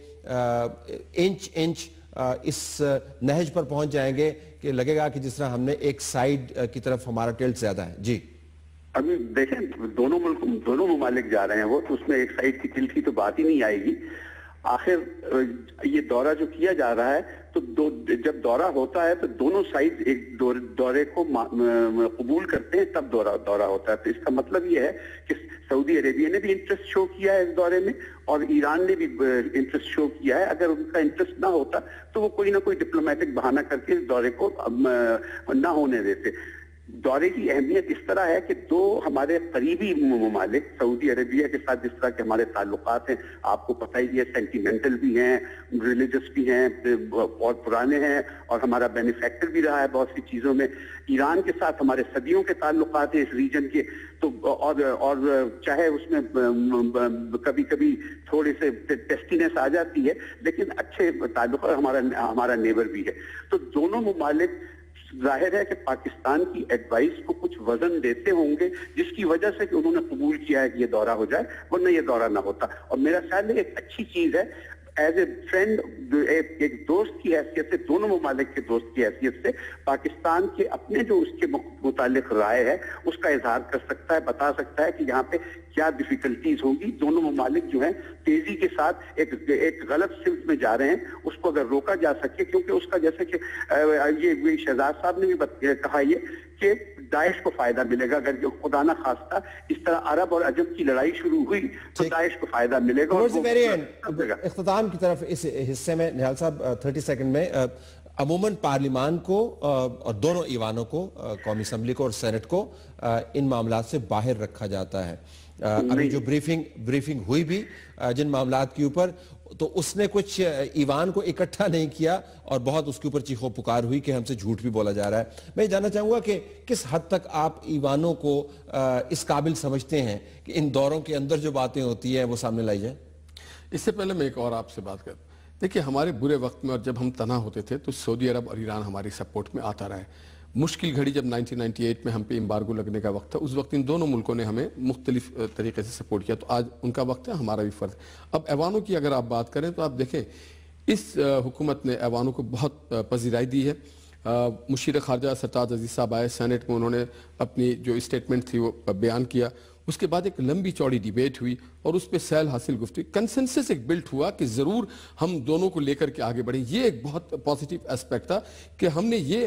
Speaker 1: انچ اس نہج پر پہنچ جائیں گے کہ لگے گا کہ جس طرح ہم نے ایک سائیڈ کی طرف ہمارا ٹلٹ زیادہ ہے؟ جی
Speaker 5: ابھی دیکھیں دونوں ممالک جا رہے ہیں وہ تو اس میں ایک سائڈ کی دل کی تو بات ہی نہیں آئے گی. آخر یہ دورہ جو کیا جا رہا ہے تو جب دورہ ہوتا ہے تو دونوں سائڈ ایک دورے کو قبول کرتے ہیں تب دورہ ہوتا ہے. تو اس کا مطلب یہ ہے کہ سعودی عربیہ نے بھی انٹرسٹ شو کیا ہے اس دورے میں اور ایران نے بھی انٹرسٹ شو کیا ہے. اگر ان کا انٹرسٹ نہ ہوتا تو وہ کوئی نہ کوئی ڈپلومیٹک بہانہ کر کے اس دورے کو نہ ہونے دیتے. دورے کی اہمیت اس طرح ہے کہ دو ہمارے قریبی ممالک سعودی عربیہ کے ساتھ جس طرح کے ہمارے تعلقات ہیں آپ کو پتہ ہی ہے, سینٹیمنٹل بھی ہیں, ریلیجس بھی ہیں اور پرانے ہیں اور ہمارا بینیفیکٹر بھی رہا ہے بہت سی چیزوں میں. ایران کے ساتھ ہمارے صدیوں کے تعلقات ہیں اس ریجن کے تو اور چاہے اس میں کبھی کبھی تھوڑے سے ٹیسٹینس آ جاتی ہے لیکن اچھے تعلقات ہمارا نیبر بھی ہے. تو دونوں ممالک ظاہر ہے کہ پاکستان کی ایڈوائس کو کچھ وزن دیتے ہوں گے جس کی وجہ سے کہ انہوں نے قبول کیا ہے کہ یہ دورہ ہو جائے ورنہ یہ دورہ نہ ہوتا. اور میرا خیال ہے ایک اچھی چیز ہے ایز اے فرینڈ ایک دوست کی حیثیت سے دونوں ممالک کے دوست کی حیثیت سے پاکستان کے اپنے جو اس کے متعلق رائے ہے اس کا اظہار کر سکتا ہے, بتا سکتا ہے کہ یہاں پہ کیا ڈیفیکلٹیز ہوگی. دونوں ممالک جو ہیں تیزی کے ساتھ ایک غلط سمت میں جا رہے ہیں, اس کو اگر روکا جا سکے کیونکہ اس کا جیسے کہ یہ شہزاد صاحب نے بھی کہا یہ کہ داعش کو فائدہ ملے گا. اگر خدا نہ خواستہ اس طرح عرب اور عجم کی لڑائی شروع ہوئی تو داعش کو فائدہ ملے گا.
Speaker 1: اختتام کی طرف اس حصے میں نہال صاحب 30 سیکنڈ میں عموماً پارلیمان کو اور دونوں ایوانوں کو قومی اسمبلی کو اور سینٹ کو ان معاملات سے باہر رکھا جاتا ہے. ابھی جو بریفنگ ہوئی بھی جن معاملات کے اوپر تو اس نے کچھ ایوان کو اکٹھا نہیں کیا اور بہت اس کے اوپر چیخو پکار ہوئی کہ ہم سے جھوٹ بھی بولا جا رہا ہے. میں جاننا چاہوں گا کہ کس حد تک آپ ایوانوں کو اس قابل سمجھتے ہیں کہ ان دوروں کے اندر جو باتیں ہوتی ہیں وہ سامنے لائی جائیں.
Speaker 3: اس سے پہلے میں ایک اور آپ سے بات کرتا ہوں. دیکھیں ہمارے برے وقت میں اور جب ہم تنہا ہوتے تھے تو سعودی عرب اور ایران ہماری سپورٹ میں آتا رہا ہے. مشکل گھڑی جب 1998 میں ہم پہ امبارگو لگنے کا وقت تھا اس وقت ان دونوں ملکوں نے ہمیں مختلف طریقے سے سپورٹ کیا. تو آج ان کا وقت ہے, ہمارا بھی فرض. اب ایوانوں کی اگر آپ بات کریں تو آپ دیکھیں اس حکومت نے ایوانوں کو بہت پذیرائی دی ہے. مشیر خارجہ سرتاج عزیز صاحب آئے سینٹ میں, انہوں نے اپنی جو اسٹیٹمنٹ تھی وہ بیان کیا. اس کے بعد ایک لمبی چوڑی ڈیبیٹ ہوئی اور اس پہ سیل حاصل گفتگو کنسنسس ایک بلٹ ہوا کہ ضرور ہم دونوں کو لے کر کے آگے بڑھیں. یہ ایک بہت پازیٹیو اسپیکٹ تھا کہ ہم نے یہ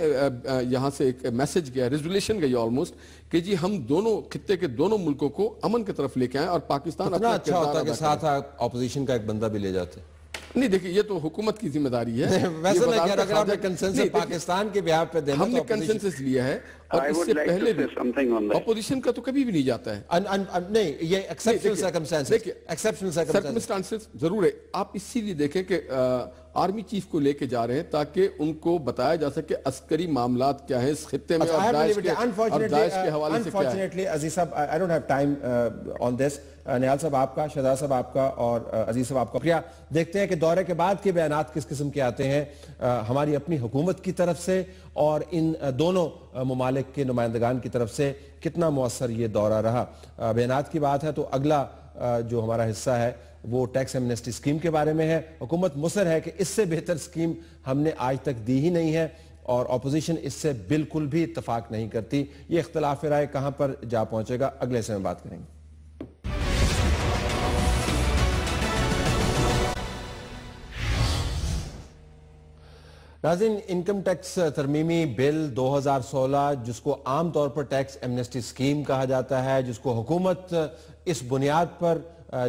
Speaker 3: یہاں سے ایک میسج گیا, ریزولوشن گئی آلموسٹ کہ جی ہم دونوں خطے کے دونوں ملکوں کو امن کی طرف لے کے آئیں اور پاکستان
Speaker 1: اتنا اچھا ہوتا کہ ساتھ اپوزیشن کا ایک بندہ بھی لے جاتے.
Speaker 3: نہیں دیکھیں یہ تو حکومت کی ذمہ داری ہے.
Speaker 1: ویسے میں کہہ رہا اگر آپ نے کنسنسس پاکستان کے بیہاف پہ دینا
Speaker 3: ہم نے کنسنسس لیا ہے اور اس سے پہلے بھی اپوزیشن کا تو کبھی بھی نہیں جاتا ہے.
Speaker 1: نہیں یہ ایکسیپشنل
Speaker 3: سرکمسٹانسز ضرور ہے. آپ اسی لیے دیکھیں کہ آرمی چیف کو لے کے جا رہے ہیں تاکہ ان کو بتایا جا سکے عسکری معاملات کیا ہیں اس خطے میں اور داعش کے حوالے سے کیا ہے.
Speaker 1: Unfortunately عزیز صاحب I don't have time on this. نہال صاحب آپ کا, شہزاد صاحب آپ کا اور عزیز صاحب آپ کا شکریہ. دیکھتے ہیں کہ دورے کے بعد کے بیانات کس قسم کے آتے ہیں ہماری اپنی حکومت کی طرف سے اور ان دونوں ممالک کے نمائندگان کی طرف سے کتنا مؤثر یہ دورہ رہا. بیانات کی بات ہے تو اگلا جو ہمارا حصہ ہے وہ ٹیکس ایمنسٹی اسکیم کے بارے میں ہے. حکومت مصر ہے کہ اس سے بہتر اسکیم ہم نے آج تک دی ہی نہیں ہے اور اپوزیشن اس سے بالکل بھی اتفاق نہیں کرتی. یہ اختلاف رائے کہاں پر جا پہنچے گا اگلے سے میں بات کریں گے. ناظرین, انکم ٹیکس ترمیمی بل 2016 جس کو عام طور پر ٹیکس ایمنسٹی اسکیم کہا جاتا ہے, جس کو حکومت اس بنیاد پر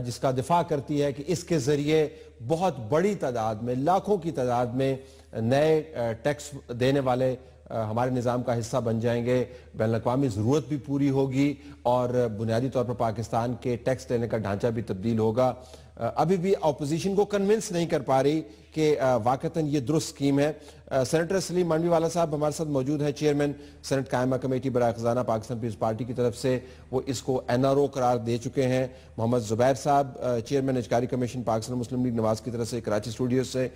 Speaker 1: جس کا دفاع کرتی ہے کہ اس کے ذریعے بہت بڑی تعداد میں, لاکھوں کی تعداد میں نئے ٹیکس دینے والے ہمارے نظام کا حصہ بن جائیں گے, بین الاقوامی ضرورت بھی پوری ہوگی اور بنیادی طور پر پاکستان کے ٹیکس لینے کا ڈھانچہ بھی تبدیل ہوگا. ابھی بھی اپوزیشن کو کنونس نہیں کر پا رہی کہ واقعتاً یہ درست اسکیم ہے. سینیٹر سلیم مانوی والا صاحب ہمارے ساتھ موجود ہیں, چیئرمین سینٹ قائمہ کمیٹی برائے خزانہ پاکستان پیپلز پارٹی کی طرف سے, وہ اس کو NRO قرار دے چکے ہیں. محمد زبیر صاحب چیئرمین اجکاری کمیشن پاکستان مسلم لیگ نواز کی طرف سے کراچی اسٹوڈیو سے,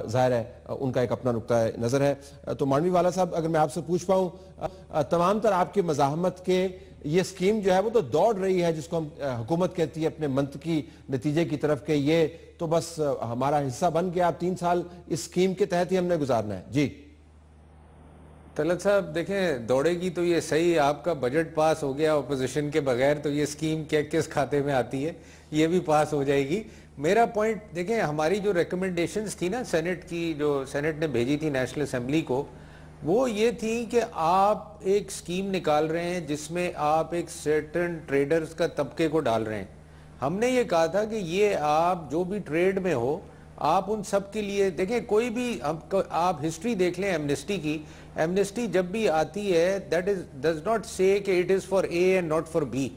Speaker 1: ظاہر ہے ان کا ایک اپنا نقطہ نظر ہے. تو مانوی والا صاحب اگر میں آپ سے پوچھ پاؤں, تمام تر آپ کی مزاحمت کے یہ اسکیم جو ہے وہ تو دوڑ رہی ہے جس کو ہم حکومت کہتی ہے اپنے منطقی نتیجے کی طرف کہ یہ تو بس ہمارا حصہ بن گیا, اب 3 سال اس اسکیم کے تحت ہی ہم نے گزارنا ہے. جی
Speaker 6: طلعت صاحب دیکھیں دوڑے گی تو یہ صحیح, آپ کا بجٹ پاس ہو گیا اپوزیشن کے بغیر تو یہ اسکیم کس کھاتے میں آتی ہے, یہ بھی پاس ہو جائے گی. میرا پوائنٹ دیکھیں, ہماری جو ریکمنڈیشنز تھی نا سینٹ کی, جو سینٹ نے بھیجی تھی نیشنل اسمبلی کو, وہ یہ تھی کہ آپ ایک اسکیم نکال رہے ہیں جس میں آپ ایک سرٹن ٹریڈرز کا طبقے کو ڈال رہے ہیں. ہم نے یہ کہا تھا کہ یہ آپ جو بھی ٹریڈ میں ہو آپ ان سب کے لیے دیکھیں, کوئی بھی آپ ہسٹری دیکھ لیں ایمنسٹی کی, ایمنسٹی جب بھی آتی ہے that does not say کہ it is for A and not for B.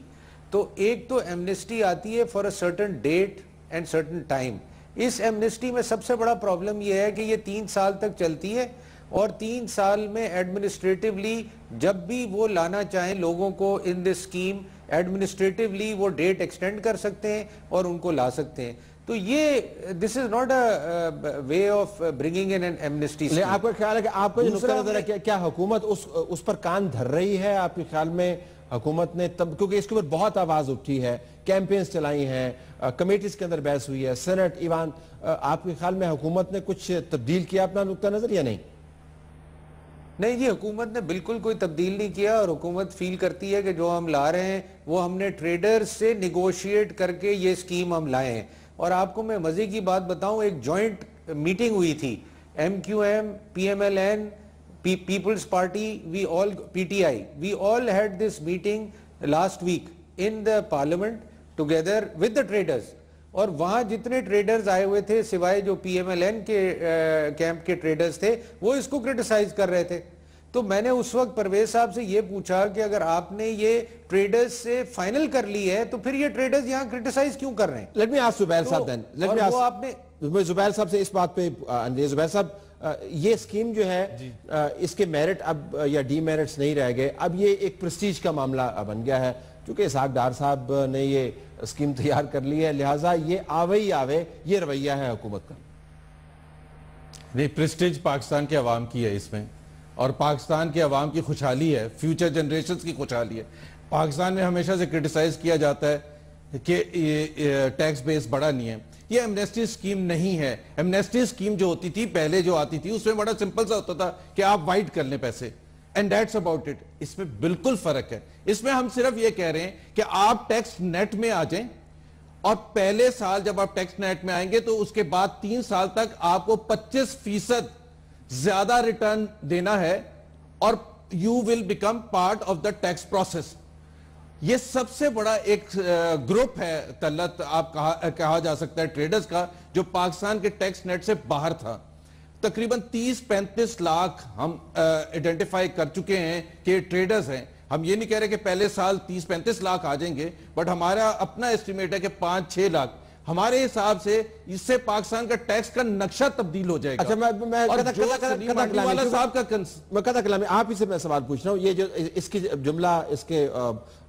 Speaker 6: تو ایک تو ایمنسٹی آتی ہے for a certain date and certain time. اس ایمنسٹی میں سب سے بڑا پرابلم یہ ہے کہ یہ 3 سال تک چلتی ہے, اور 3 سال میں ایڈمنسٹریٹیولی جب بھی وہ لانا چاہیں لوگوں کو ان دس اسکیم, ایڈمنسٹریٹیولی وہ ڈیٹ ایکسٹینڈ کر سکتے ہیں اور ان کو لا سکتے ہیں. تو یہ this is not a way of bringing in an amnesty.
Speaker 1: آپ کا خیال ہے کہ آپ کا جو نقطہ نظر ہے کیا حکومت اس پر کان دھر رہی ہے آپ کے خیال میں؟ حکومت نے تب, کیونکہ اس کے اوپر بہت آواز اٹھی ہے, کیمپینز چلائی ہیں, کمیٹیز کے اندر بحث ہوئی ہے, سینٹ ایوان, آپ کے خیال میں حکومت نے کچھ تبدیل کیا اپنا نقطہ نظر یا نہیں؟
Speaker 6: نہیں جی, حکومت نے بالکل کوئی تبدیل نہیں کیا, اور حکومت فیل کرتی ہے کہ جو ہم لا رہے ہیں وہ ہم نے ٹریڈر سے نیگوشیٹ کر کے یہ اسکیم ہم لائے ہیں. اور آپ کو میں مزے کی بات بتاؤں, ایک جوائنٹ میٹنگ ہوئی تھی MQM, PMLN, People's Party, PTI, we all had this meeting last week in the parliament together with the traders. اور وہاں جتنے ٹریڈرز آئے ہوئے تھے سوائے جو PMLN کے کیمپ کے ٹریڈرز تھے وہ اس کو کرٹیسائز کر رہے تھے. تو میں نے اس وقت پرویز صاحب سے یہ پوچھا کہ اگر آپ نے یہ ٹریڈرز سے فائنل کر لی ہے تو پھر یہ ٹریڈرز یہاں کرٹیسائز کیوں کر رہے ہیں؟
Speaker 1: لیٹ می آسک زبیر صاحب دین, لیٹ می آسک زبیر صاحب سے اس بات پہ. زبیر صاحب, یہ اسکیم جو ہے اس کے میرٹ اب یا ڈی میرٹس نہیں رہ گئے, اب یہ ایک پریسٹیج کا معاملہ بن گیا ہے کیونکہ اسحاق ڈار صاحب نے یہ اسکیم تیار کر لی ہے, لہٰذا یہ آوے یہ رویہ ہے حکومت کا.
Speaker 7: نہیں, پریسٹیج پاکستان کے عوام کی ہے اس میں, اور پاکستان کے عوام کی خوشحالی ہے, فیوچر جنریشنز کی خوشحالی ہے. پاکستان میں ہمیشہ سے کرٹیسائز کیا جاتا ہے کہ ٹیکس بیس بڑا نہیں ہے. یہ ایمنیسٹی اسکیم نہیں ہے. ایمنیسٹی اسکیم جو ہوتی تھی پہلے جو آتی تھی اس میں بڑا سمپل سا ہوتا تھا کہ آپ وائٹ کر لیں پیسے, اینڈ دیٹس اباؤٹ اٹ. اس میں بالکل فرق ہے. اس میں ہم صرف یہ کہہ رہے ہیں کہ آپ ٹیکس نیٹ میں آ جائیں, اور پہلے سال جب آپ ٹیکس نیٹ میں آئیں گے تو اس کے بعد 3 سال تک آپ کو 25% زیادہ ریٹرن دینا ہے, اور you will become part of the tax process. یہ سب سے بڑا ایک گروپ ہے طلعت, آپ کہا جا سکتا ہے ٹریڈرز کا, جو پاکستان کے ٹیکس نیٹ سے باہر تھا. تقریباً 30-35 لاکھ ہم ایڈنٹیفائی کر چکے ہیں کہ ٹریڈرز ہیں. ہم یہ نہیں کہہ رہے کہ پہلے سال 30-35 لاکھ آ جائیں گے, بٹ ہمارا اپنا اسٹیمیٹ ہے کہ 5-6 لاکھ. ہمارے حساب سے اس سے پاکستان کا ٹیکس کا نقشہ تبدیل ہو جائے گا.
Speaker 1: اچھا, میں قطع کلامی آپ ہی سے میں سوال پوچھ رہا ہوں. یہ جو اس کی جملہ, اس کے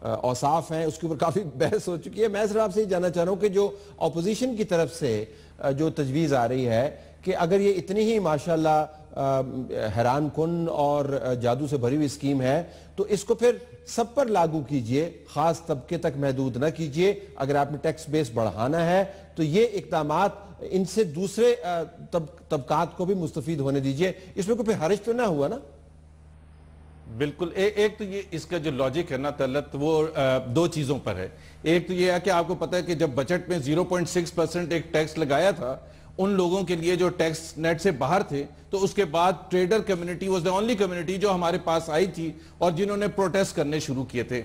Speaker 1: اوصاف ہیں, اس کے اوپر کافی بحث ہو چکی ہے. میں صرف آپ سے یہ جاننا چاہ رہا ہوں کہ جو اپوزیشن کی طرف سے جو تجویز آ رہی ہے کہ اگر یہ اتنی ہی ماشاءاللہ حیران کن اور جادو سے بھری ہوئی اسکیم ہے تو اس کو پھر سب پر لاگو کیجئے, خاص طبقے تک محدود نہ کیجئے. اگر آپ نے ٹیکس بیس بڑھانا ہے تو یہ اقدامات ان سے دوسرے طبقات کو بھی مستفید ہونے دیجئے. اس میں کوئی حرج تو نہ ہوا نا؟
Speaker 7: بالکل. ایک تو یہ اس کا جو لاجک ہے نا طلعت, وہ 2 چیزوں پر ہے. ایک تو یہ ہے کہ آپ کو پتہ ہے کہ جب بجٹ میں 0.6% ایک ٹیکس لگایا تھا ان لوگوں کے لیے جو ٹیکس نیٹ سے باہر تھے, تو اس کے بعد trader community was the only community جو ہمارے پاس آئی تھی اور جنہوں نے پروٹیسٹ کرنے شروع کیے تھے.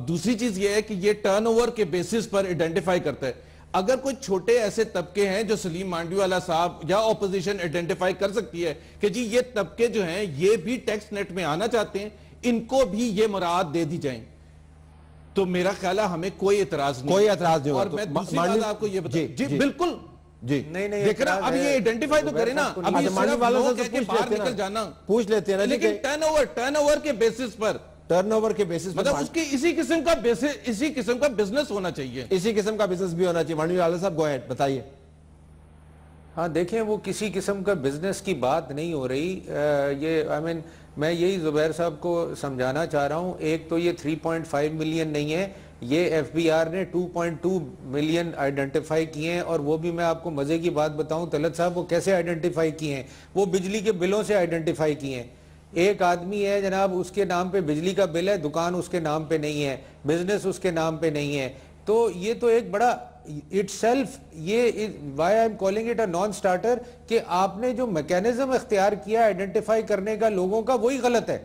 Speaker 7: دوسری چیز یہ ہے کہ یہ ٹرن اوور کے بیسس پر ایڈنٹیفائی کرتا ہے. اگر کوئی چھوٹے ایسے طبقے ہیں جو سلیم مانڈی والا صاحب یا اپوزیشن ایڈنٹیفائی کر سکتی ہے کہ جی یہ طبقے جو ہیں یہ بھی ٹیکس نیٹ میں آنا چاہتے ہیں, ان کو بھی یہ مراعات دے دی جائیں, تو میرا خیال ہے ہمیں کوئی اعتراض نہیں.
Speaker 1: کوئی اعتراض نہیں.
Speaker 7: اور میں دوسری بات آپ کو یہ بتاؤں, جی بالکل,
Speaker 1: جی
Speaker 6: نہیں
Speaker 7: دیکھ رہا, اب یہ ایڈنٹیفائی تو کریں نا. اب یہ صرف لوگ کہہ کے باہر نکل جانا
Speaker 1: پوچھ لیتے ہیں نا,
Speaker 7: لیکن ٹرن اوور کے بیسس پر,
Speaker 1: ٹرن اوور کے بیسس پر,
Speaker 7: مطلب اس کی اسی قسم کا بزنس ہونا چاہیے,
Speaker 1: اسی قسم کا بزنس بھی ہونا چاہیے. مانوی والا صاحب گو ہیڈ, بتائیے.
Speaker 6: ہاں دیکھیں, وہ کسی قسم کا بزنس کی بات نہیں ہو رہی. یہ میں یہی زبیر صاحب کو سمجھانا چاہ رہا ہوں. ایک تو یہ 3.5 ملین نہیں ہے, یہ FBR نے 2.2 ملین آئیڈنٹیفائی کیے ہیں. اور وہ بھی میں آپ کو مزے کی بات بتاؤں طلعت صاحب, وہ کیسے آئیڈنٹیفائی کیے ہیں, وہ بجلی کے بلوں سے آئیڈنٹیفائی کیے ہیں. ایک آدمی ہے جناب, اس کے نام پہ بجلی کا بل ہے, دکان اس کے نام پہ نہیں ہے, بزنس اس کے نام پہ نہیں ہے, تو یہ تو ایک بڑا itself, یہ why I'm calling it a non-starter, کہ آپ نے جو میکینزم اختیار کیا آئیڈینٹیفائی کرنے کا لوگوں کا, وہی غلط ہے.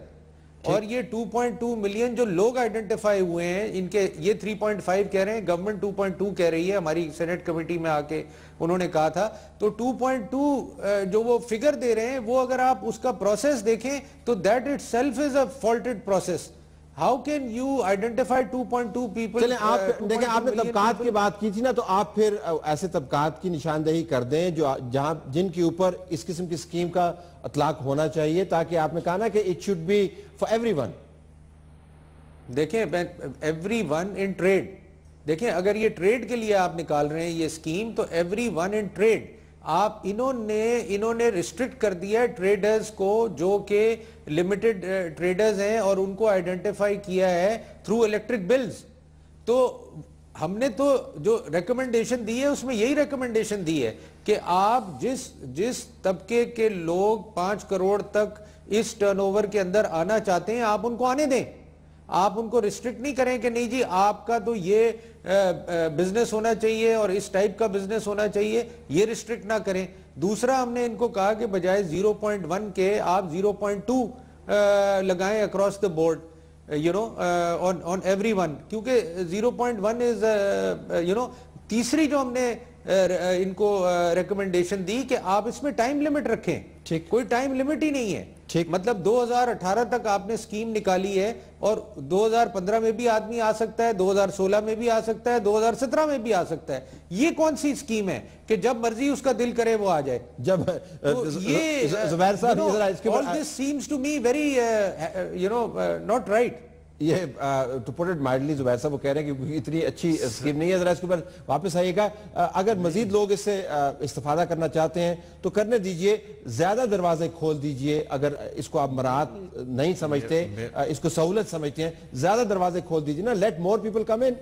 Speaker 6: اور یہ 2.2 ملین جو لوگ آئیڈینٹیفائی ہوئے ہیں, ان کے یہ 3.5 کہہ رہے ہیں, گورنمنٹ 2.2 کہہ رہی ہے, ہماری سینٹ کمیٹی میں آ کے انہوں نے کہا تھا, تو 2.2 جو وہ فگر دے رہے ہیں, وہ اگر آپ اس کا پروسیس دیکھیں تو that itself is a faulted process. How can you identify 2.2 people?
Speaker 1: چلیں آپ دیکھیں, آپ نے طبقات کی بات کی تھی نا, تو آپ پھر ایسے طبقات کی نشاندہی کر دیں جن کے اوپر اس قسم کی اسکیم کا اطلاق ہونا چاہیے, تاکہ آپ نے کہا نا کہ it should be for everyone.
Speaker 6: دیکھیں everyone in trade, دیکھیں اگر یہ ٹریڈ کے لیے آپ نکال رہے ہیں یہ اسکیم, تو everyone in trade, آپ انہوں نے ریسٹرکٹ کر دیا ہے ٹریڈرز کو جو کہ لمیٹڈ ٹریڈرز ہیں, اور ان کو آئیڈینٹیفائی کیا ہے تھرو الیکٹرک بلز. تو ہم نے تو جو ریکمنڈیشن دی ہے اس میں یہی ریکمنڈیشن دی ہے کہ آپ جس طبقے کے لوگ 5 کروڑ تک اس ٹرن اوور کے اندر آنا چاہتے ہیں, آپ ان کو آنے دیں. آپ ان کو ریسٹرکٹ نہیں کریں کہ نہیں جی آپ کا تو یہ بزنس ہونا چاہیے اور اس ٹائپ کا بزنس ہونا چاہیے, یہ ریسٹرکٹ نہ کریں. دوسرا ہم نے ان کو کہا کہ بجائے 0.1 کے آپ 0.2 لگائیں across the board, on everyone, کیونکہ 0.1 is تیسری جو ہم نے ان کو ریکمنڈیشن دی کہ آپ اس میں ٹائم لمٹ رکھیں. کوئی ٹائم لمٹ ہی نہیں ہے, مطلب 2018 تک آپ نے اسکیم نکالی ہے, اور 2015 میں بھی آدمی آ سکتا ہے, 2016 میں بھی آ سکتا ہے, 2017 میں بھی آ سکتا ہے. یہ کون سی اسکیم ہے کہ جب مرضی اس کا دل کرے وہ آ جائے؟
Speaker 1: جب زبیر صاحب
Speaker 6: all this seems to me very not right.
Speaker 1: یہ to put it mildly, زبیر صاحب وہ کہہ رہے ہیں کہ اتنی اچھی اسکیم نہیں ہے. ذرا اس کے اوپر واپس آئیے گا. اگر مزید لوگ اس سے استفادہ کرنا چاہتے ہیں تو کرنے دیجئے, زیادہ دروازے کھول دیجئے. اگر اس کو آپ مراعات نہیں سمجھتے, اس کو سہولت سمجھتے ہیں, زیادہ دروازے کھول دیجئے نا, let more people come in.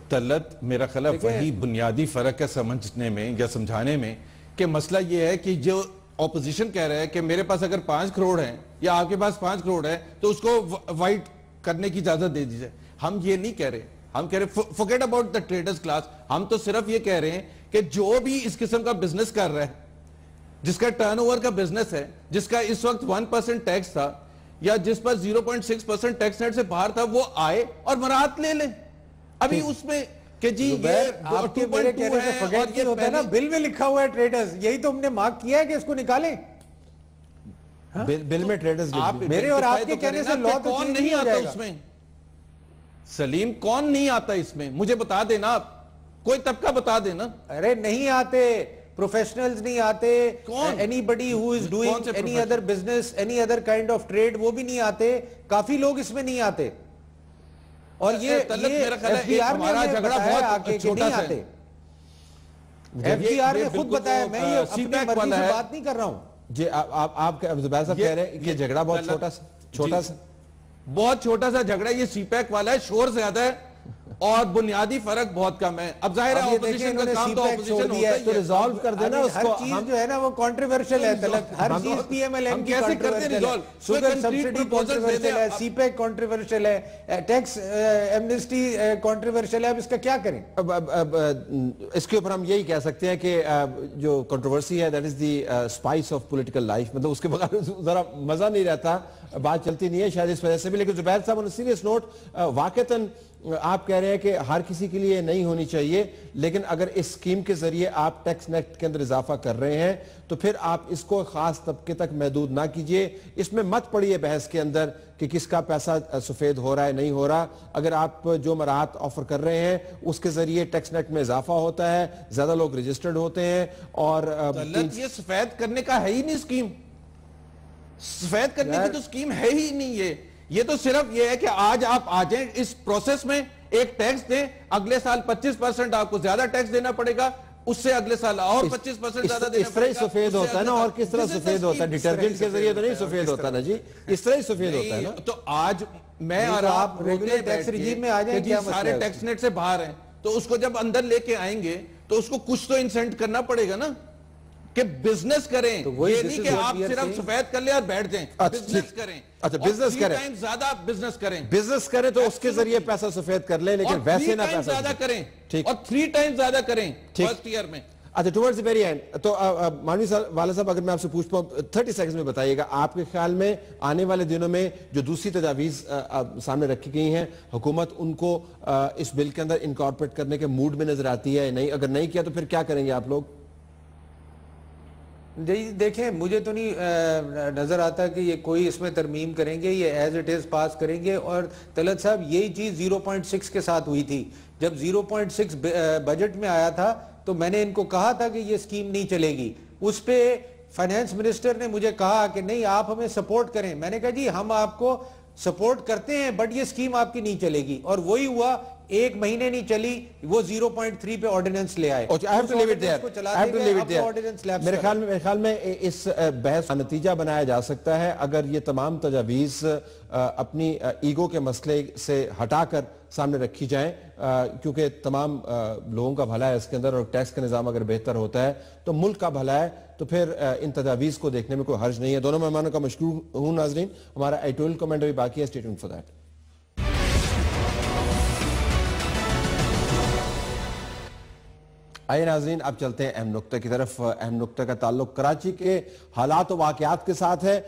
Speaker 7: Talat, میرا خیال ہے وہی بنیادی فرق ہے سمجھنے میں یا سمجھانے میں, کہ مسئلہ یہ ہے کہ جو اپوزیشن کہہ رہا ہے کہ میرے پاس اگر 5 کروڑ ہیں یا آپ کے پاس 5 کروڑ ہے تو اس کو وائٹ کرنے کی اجازت دے دیجئے. ہم یہ نہیں کہہ رہے, ہم کہہ رہے forget about the traders class. ہم تو صرف یہ کہہ رہے ہیں کہ جو بھی اس قسم کا بزنس کر رہا ہے, جس کا ٹرن اوور کا بزنس ہے, جس کا اس وقت 1% ٹیکس تھا یا جس پر 0.6% ٹیکس نیٹ سے باہر تھا, وہ آئے اور مراعات لے لیں. ابھی اس میں کہ جی یہ
Speaker 6: آپ کے میرے کہنے سے فگیٹ کی ہوتا ہے نا, بل میں لکھا ہوا ہے ٹریڈرز, یہی تو ہم نے مارک کیا ہے کہ اس کو نکالیں.
Speaker 1: بل میں ٹریڈرز,
Speaker 6: میرے اور آپ کے کہنے سے لا تو
Speaker 7: کون نہیں آتا اس میں؟ سلیم کون نہیں آتا اس میں؟ مجھے بتا دینا, آپ کوئی طبقہ بتا دینا.
Speaker 6: ارے نہیں آتے, پروفیشنلز نہیں آتے, anybody who is doing any other business, any other kind of trade, وہ بھی نہیں آتے. کافی لوگ اس میں نہیں آتے. اور یہ ایف بی آر نے بتایا کہ نہیں آتے. ایف بی آر نے خود بتایا, میں یہ اپنی مرضی سے بات نہیں کر رہا ہوں.
Speaker 1: جی آپ زبیر صاحب کہہ رہے ہیں کہ جھگڑا بہت
Speaker 7: بہت چھوٹا سا جھگڑا, یہ سی پیک والا ہے, شور زیادہ ہے اور بنیادی فرق بہت کم ہے. اب ظاہر ہے اپوزیشن کا کام تو اپوزیشن ہوتا ہے,
Speaker 1: تو ریزالو کر دینا اس کو.
Speaker 6: ہر چیز جو ہے نا وہ کنٹروورشل ہے. ہر چیز پی ایم ایل این کی کنٹروورشل ہے, شوگر سبسڈی کنٹروورشل ہے, سی پیک کنٹروورشل ہے, ٹیکس ایمنسٹی کنٹروورشل ہے. اب اس کا کیا کریں؟
Speaker 1: اس کے اوپر ہم یہی کہہ سکتے ہیں کہ جو کنٹروورسی ہے that is the spice of political life, مطلب اس کے بغیر ذرا مزہ نہیں رہتا, بات چلتی نہیں ہے شاید اس وجہ سے بھی. لیکن زبیر صاحب, سیریس نوٹ, واقعتاً آپ کہہ رہے ہیں کہ ہر کسی کے لیے نہیں ہونی چاہیے, لیکن اگر اس اسکیم کے ذریعے آپ ٹیکس نیٹ کے اندر اضافہ کر رہے ہیں تو پھر آپ اس کو خاص طبقے تک محدود نہ کیجئے. اس میں مت پڑیے بحث کے اندر کہ کس کا پیسہ سفید ہو رہا ہے نہیں ہو رہا. اگر آپ جو مراعات آفر کر رہے ہیں اس کے ذریعے ٹیکس نیٹ میں اضافہ ہوتا ہے, زیادہ لوگ رجسٹرڈ ہوتے ہیں. اور
Speaker 7: یہ سفید کرنے کا ہے ہی نہیں اسکیم, سفید کرنے کی تو اسکیم ہے ہی نہیں. یہ تو صرف یہ ہے کہ آج آپ آ جائیں اس پروسیس میں, ایک ٹیکس دیں, اگلے سال 25% آپ کو زیادہ ٹیکس دینا پڑے گا, اس سے اگلے سال اور 25% زیادہ دینا پڑے گا.
Speaker 1: اس طرح ہی سفید ہوتا ہے نا, اور کس طرح سفید ہوتا ہے؟ ڈیٹرجنٹ کے ذریعے تو نہیں سفید ہوتا نا جی, اس طرح ہی سفید ہوتا ہے نا.
Speaker 7: تو آج میں اور آپ ریگولر ٹیکس ریجیم میں آ جائیں کہ سارے ٹیکس نیٹ سے باہر ہیں, تو اس کو جب اندر لے کے آئیں گے تو اس کو کچھ تو انسینٹ کرنا پڑے گا نا. کہ بزنس کریں,
Speaker 6: تو وہی
Speaker 7: یہ نہیں کہ آپ صرف سفید کر لیں اور بیٹھ جائیں. بزنس کریں,
Speaker 1: اچھا بزنس کریں,
Speaker 7: زیادہ بزنس کریں,
Speaker 1: بزنس کریں تو اس کے ذریعے پیسہ سفید کر لیں, لیکن ویسے نہ پیسہ
Speaker 7: زیادہ کریں,
Speaker 1: ٹھیک,
Speaker 7: اور 3 ٹائم زیادہ کریں فرسٹ ایئر میں.
Speaker 1: اچھا ٹورڈز دی ویری اینڈ. تو مانوی والا صاحب, اگر میں آپ سے پوچھتا ہوں 30 سیکنڈز میں بتائیے گا, آپ کے خیال میں آنے والے دنوں میں جو دوسری تجاویز سامنے رکھی گئی ہیں, حکومت ان کو اس بل کے اندر انکارپوریٹ کرنے کے موڈ میں نظر آتی ہے نہیں؟ اگر نہیں کیا تو پھر کیا کریں گے آپ لوگ؟
Speaker 6: دیکھیں, مجھے تو نہیں نظر آتا کہ یہ کوئی اس میں ترمیم کریں گے, یہ ایز اٹ از پاس کریں گے. اور طلعت صاحب, یہی چیز 0.6 کے ساتھ ہوئی تھی. جب 0.6 بجٹ میں آیا تھا تو میں نے ان کو کہا تھا کہ یہ سکیم نہیں چلے گی. اس پہ فائنانس منسٹر نے مجھے کہا کہ نہیں, آپ ہمیں سپورٹ کریں. میں نے کہا جی ہم آپ کو سپورٹ کرتے ہیں, بٹ یہ سکیم آپ کی نہیں چلے گی. اور وہی ہوا, 1 مہینے نہیں چلی, وہ 0.3 پہ آرڈیننس لے آئے.
Speaker 1: میرے خیال میں اس بحث کا نتیجہ بنایا جا سکتا ہے اگر یہ تمام تجاویز اپنی ایگو کے مسئلے سے ہٹا کر سامنے رکھی جائیں, کیونکہ تمام لوگوں کا بھلا ہے اس کے اندر, اور ٹیکس کا نظام اگر بہتر ہوتا ہے تو ملک کا بھلا ہے, تو پھر ان تجاویز کو دیکھنے میں کوئی حرج نہیں ہے. دونوں مہمانوں کا مشکور ہوں. ناظرین, ہمارا ایڈیٹوریل کمنٹ ابھی باقی ہے, اسٹے ٹیونڈ فار دیٹ. آئیے ناظرین, اب چلتے ہیں اہم نقطے کی طرف. اہم نقطے کا تعلق کراچی کے حالات و واقعات کے ساتھ ہے.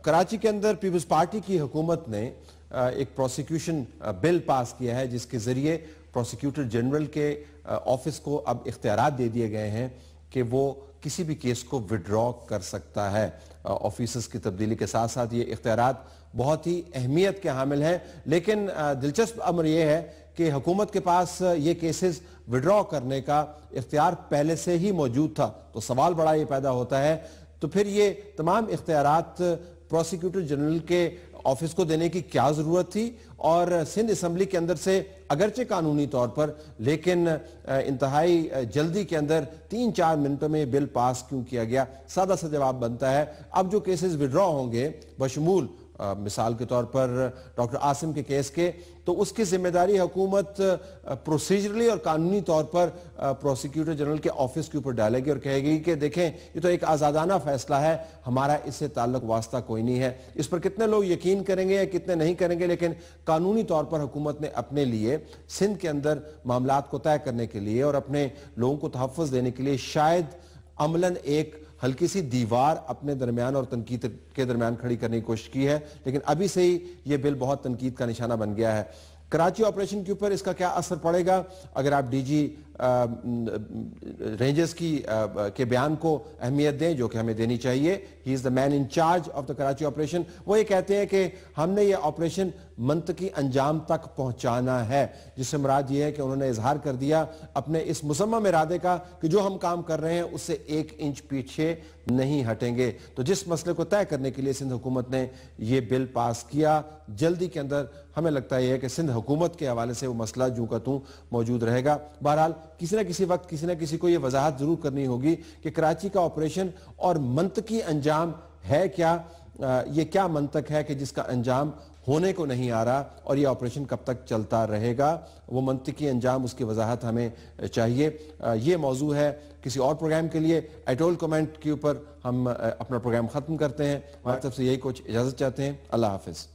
Speaker 1: کراچی کے اندر پیپلز پارٹی کی حکومت نے ایک پروسیکیوشن بل پاس کیا ہے, جس کے ذریعے پروسیکیوٹر جنرل کے آفس کو اب اختیارات دے دیے گئے ہیں کہ وہ کسی بھی کیس کو وڈرا کر سکتا ہے. آفیسرز کی تبدیلی کے ساتھ ساتھ یہ اختیارات بہت ہی اہمیت کے حامل ہیں, لیکن دلچسپ امر یہ ہے کہ حکومت کے پاس یہ کیسز وڈرا کرنے کا اختیار پہلے سے ہی موجود تھا. تو سوال بڑا یہ پیدا ہوتا ہے, تو پھر یہ تمام اختیارات پروسیکیوٹر جنرل کے آفس کو دینے کی کیا ضرورت تھی, اور سندھ اسمبلی کے اندر سے اگرچہ قانونی طور پر لیکن انتہائی جلدی کے اندر 3-4 منٹوں میں بل پاس کیوں کیا گیا؟ سادہ سا جواب بنتا ہے, اب جو کیسز وڈرا ہوں گے بشمول مثال کے طور پر ڈاکٹر عاصم کے کیس کے, تو اس کی ذمہ داری حکومت پروسیجرلی اور قانونی طور پر پروسیکیوٹر جنرل کے آفس کے اوپر ڈالے گی اور کہے گی کہ دیکھیں یہ تو ایک آزادانہ فیصلہ ہے, ہمارا اس سے تعلق واسطہ کوئی نہیں ہے. اس پر کتنے لوگ یقین کریں گے یا کتنے نہیں کریں گے, لیکن قانونی طور پر حکومت نے اپنے لیے سندھ کے اندر معاملات کو طے کرنے کے لیے اور اپنے لوگوں کو تحفظ دینے کے لیے شاید عملاً ایک ہلکی سی دیوار اپنے درمیان اور تنقید کے درمیان کھڑی کرنے کی کوشش کی ہے, لیکن ابھی سے ہی یہ بل بہت تنقید کا نشانہ بن گیا ہے. کراچی آپریشن کے اوپر اس کا کیا اثر پڑے گا؟ اگر آپ ڈی جی رینجز کے بیان کو اہمیت دیں, جو کہ ہمیں دینی چاہیے, he is the man in charge of the Karachi operation, وہ یہ کہتے ہیں کہ ہم نے یہ آپریشن منطقی انجام تک پہنچانا ہے, جس سے مراد یہ ہے کہ انہوں نے اظہار کر دیا اپنے اس مصمم ارادے کا کہ جو ہم کام کر رہے ہیں اس سے 1 انچ پیچھے نہیں ہٹیں گے. تو جس مسئلے کو طے کرنے کے لیے سندھ حکومت نے یہ بل پاس کیا, جلدی کے اندر ہمیں لگتا ہے کہ سندھ حکومت کے حوالے سے وہ مسئلہ جو کا توں موجود رہے گا. بہرحال کسی نہ کسی وقت کسی نہ کسی کو یہ وضاحت ضرور کرنی ہوگی کہ کراچی کا آپریشن اور منطقی انجام ہے کیا, یہ کیا منطق ہے کہ جس کا انجام ہونے کو نہیں آ رہا, اور یہ آپریشن کب تک چلتا رہے گا. وہ منطقی انجام, اس کی وضاحت ہمیں چاہیے. یہ موضوع ہے کسی اور پروگرام کے لیے. ایٹول کمنٹ کے اوپر ہم اپنا پروگرام ختم کرتے ہیں. ہماری طرف سے یہی کچھ اجازت چاہتے ہیں. اللہ حافظ.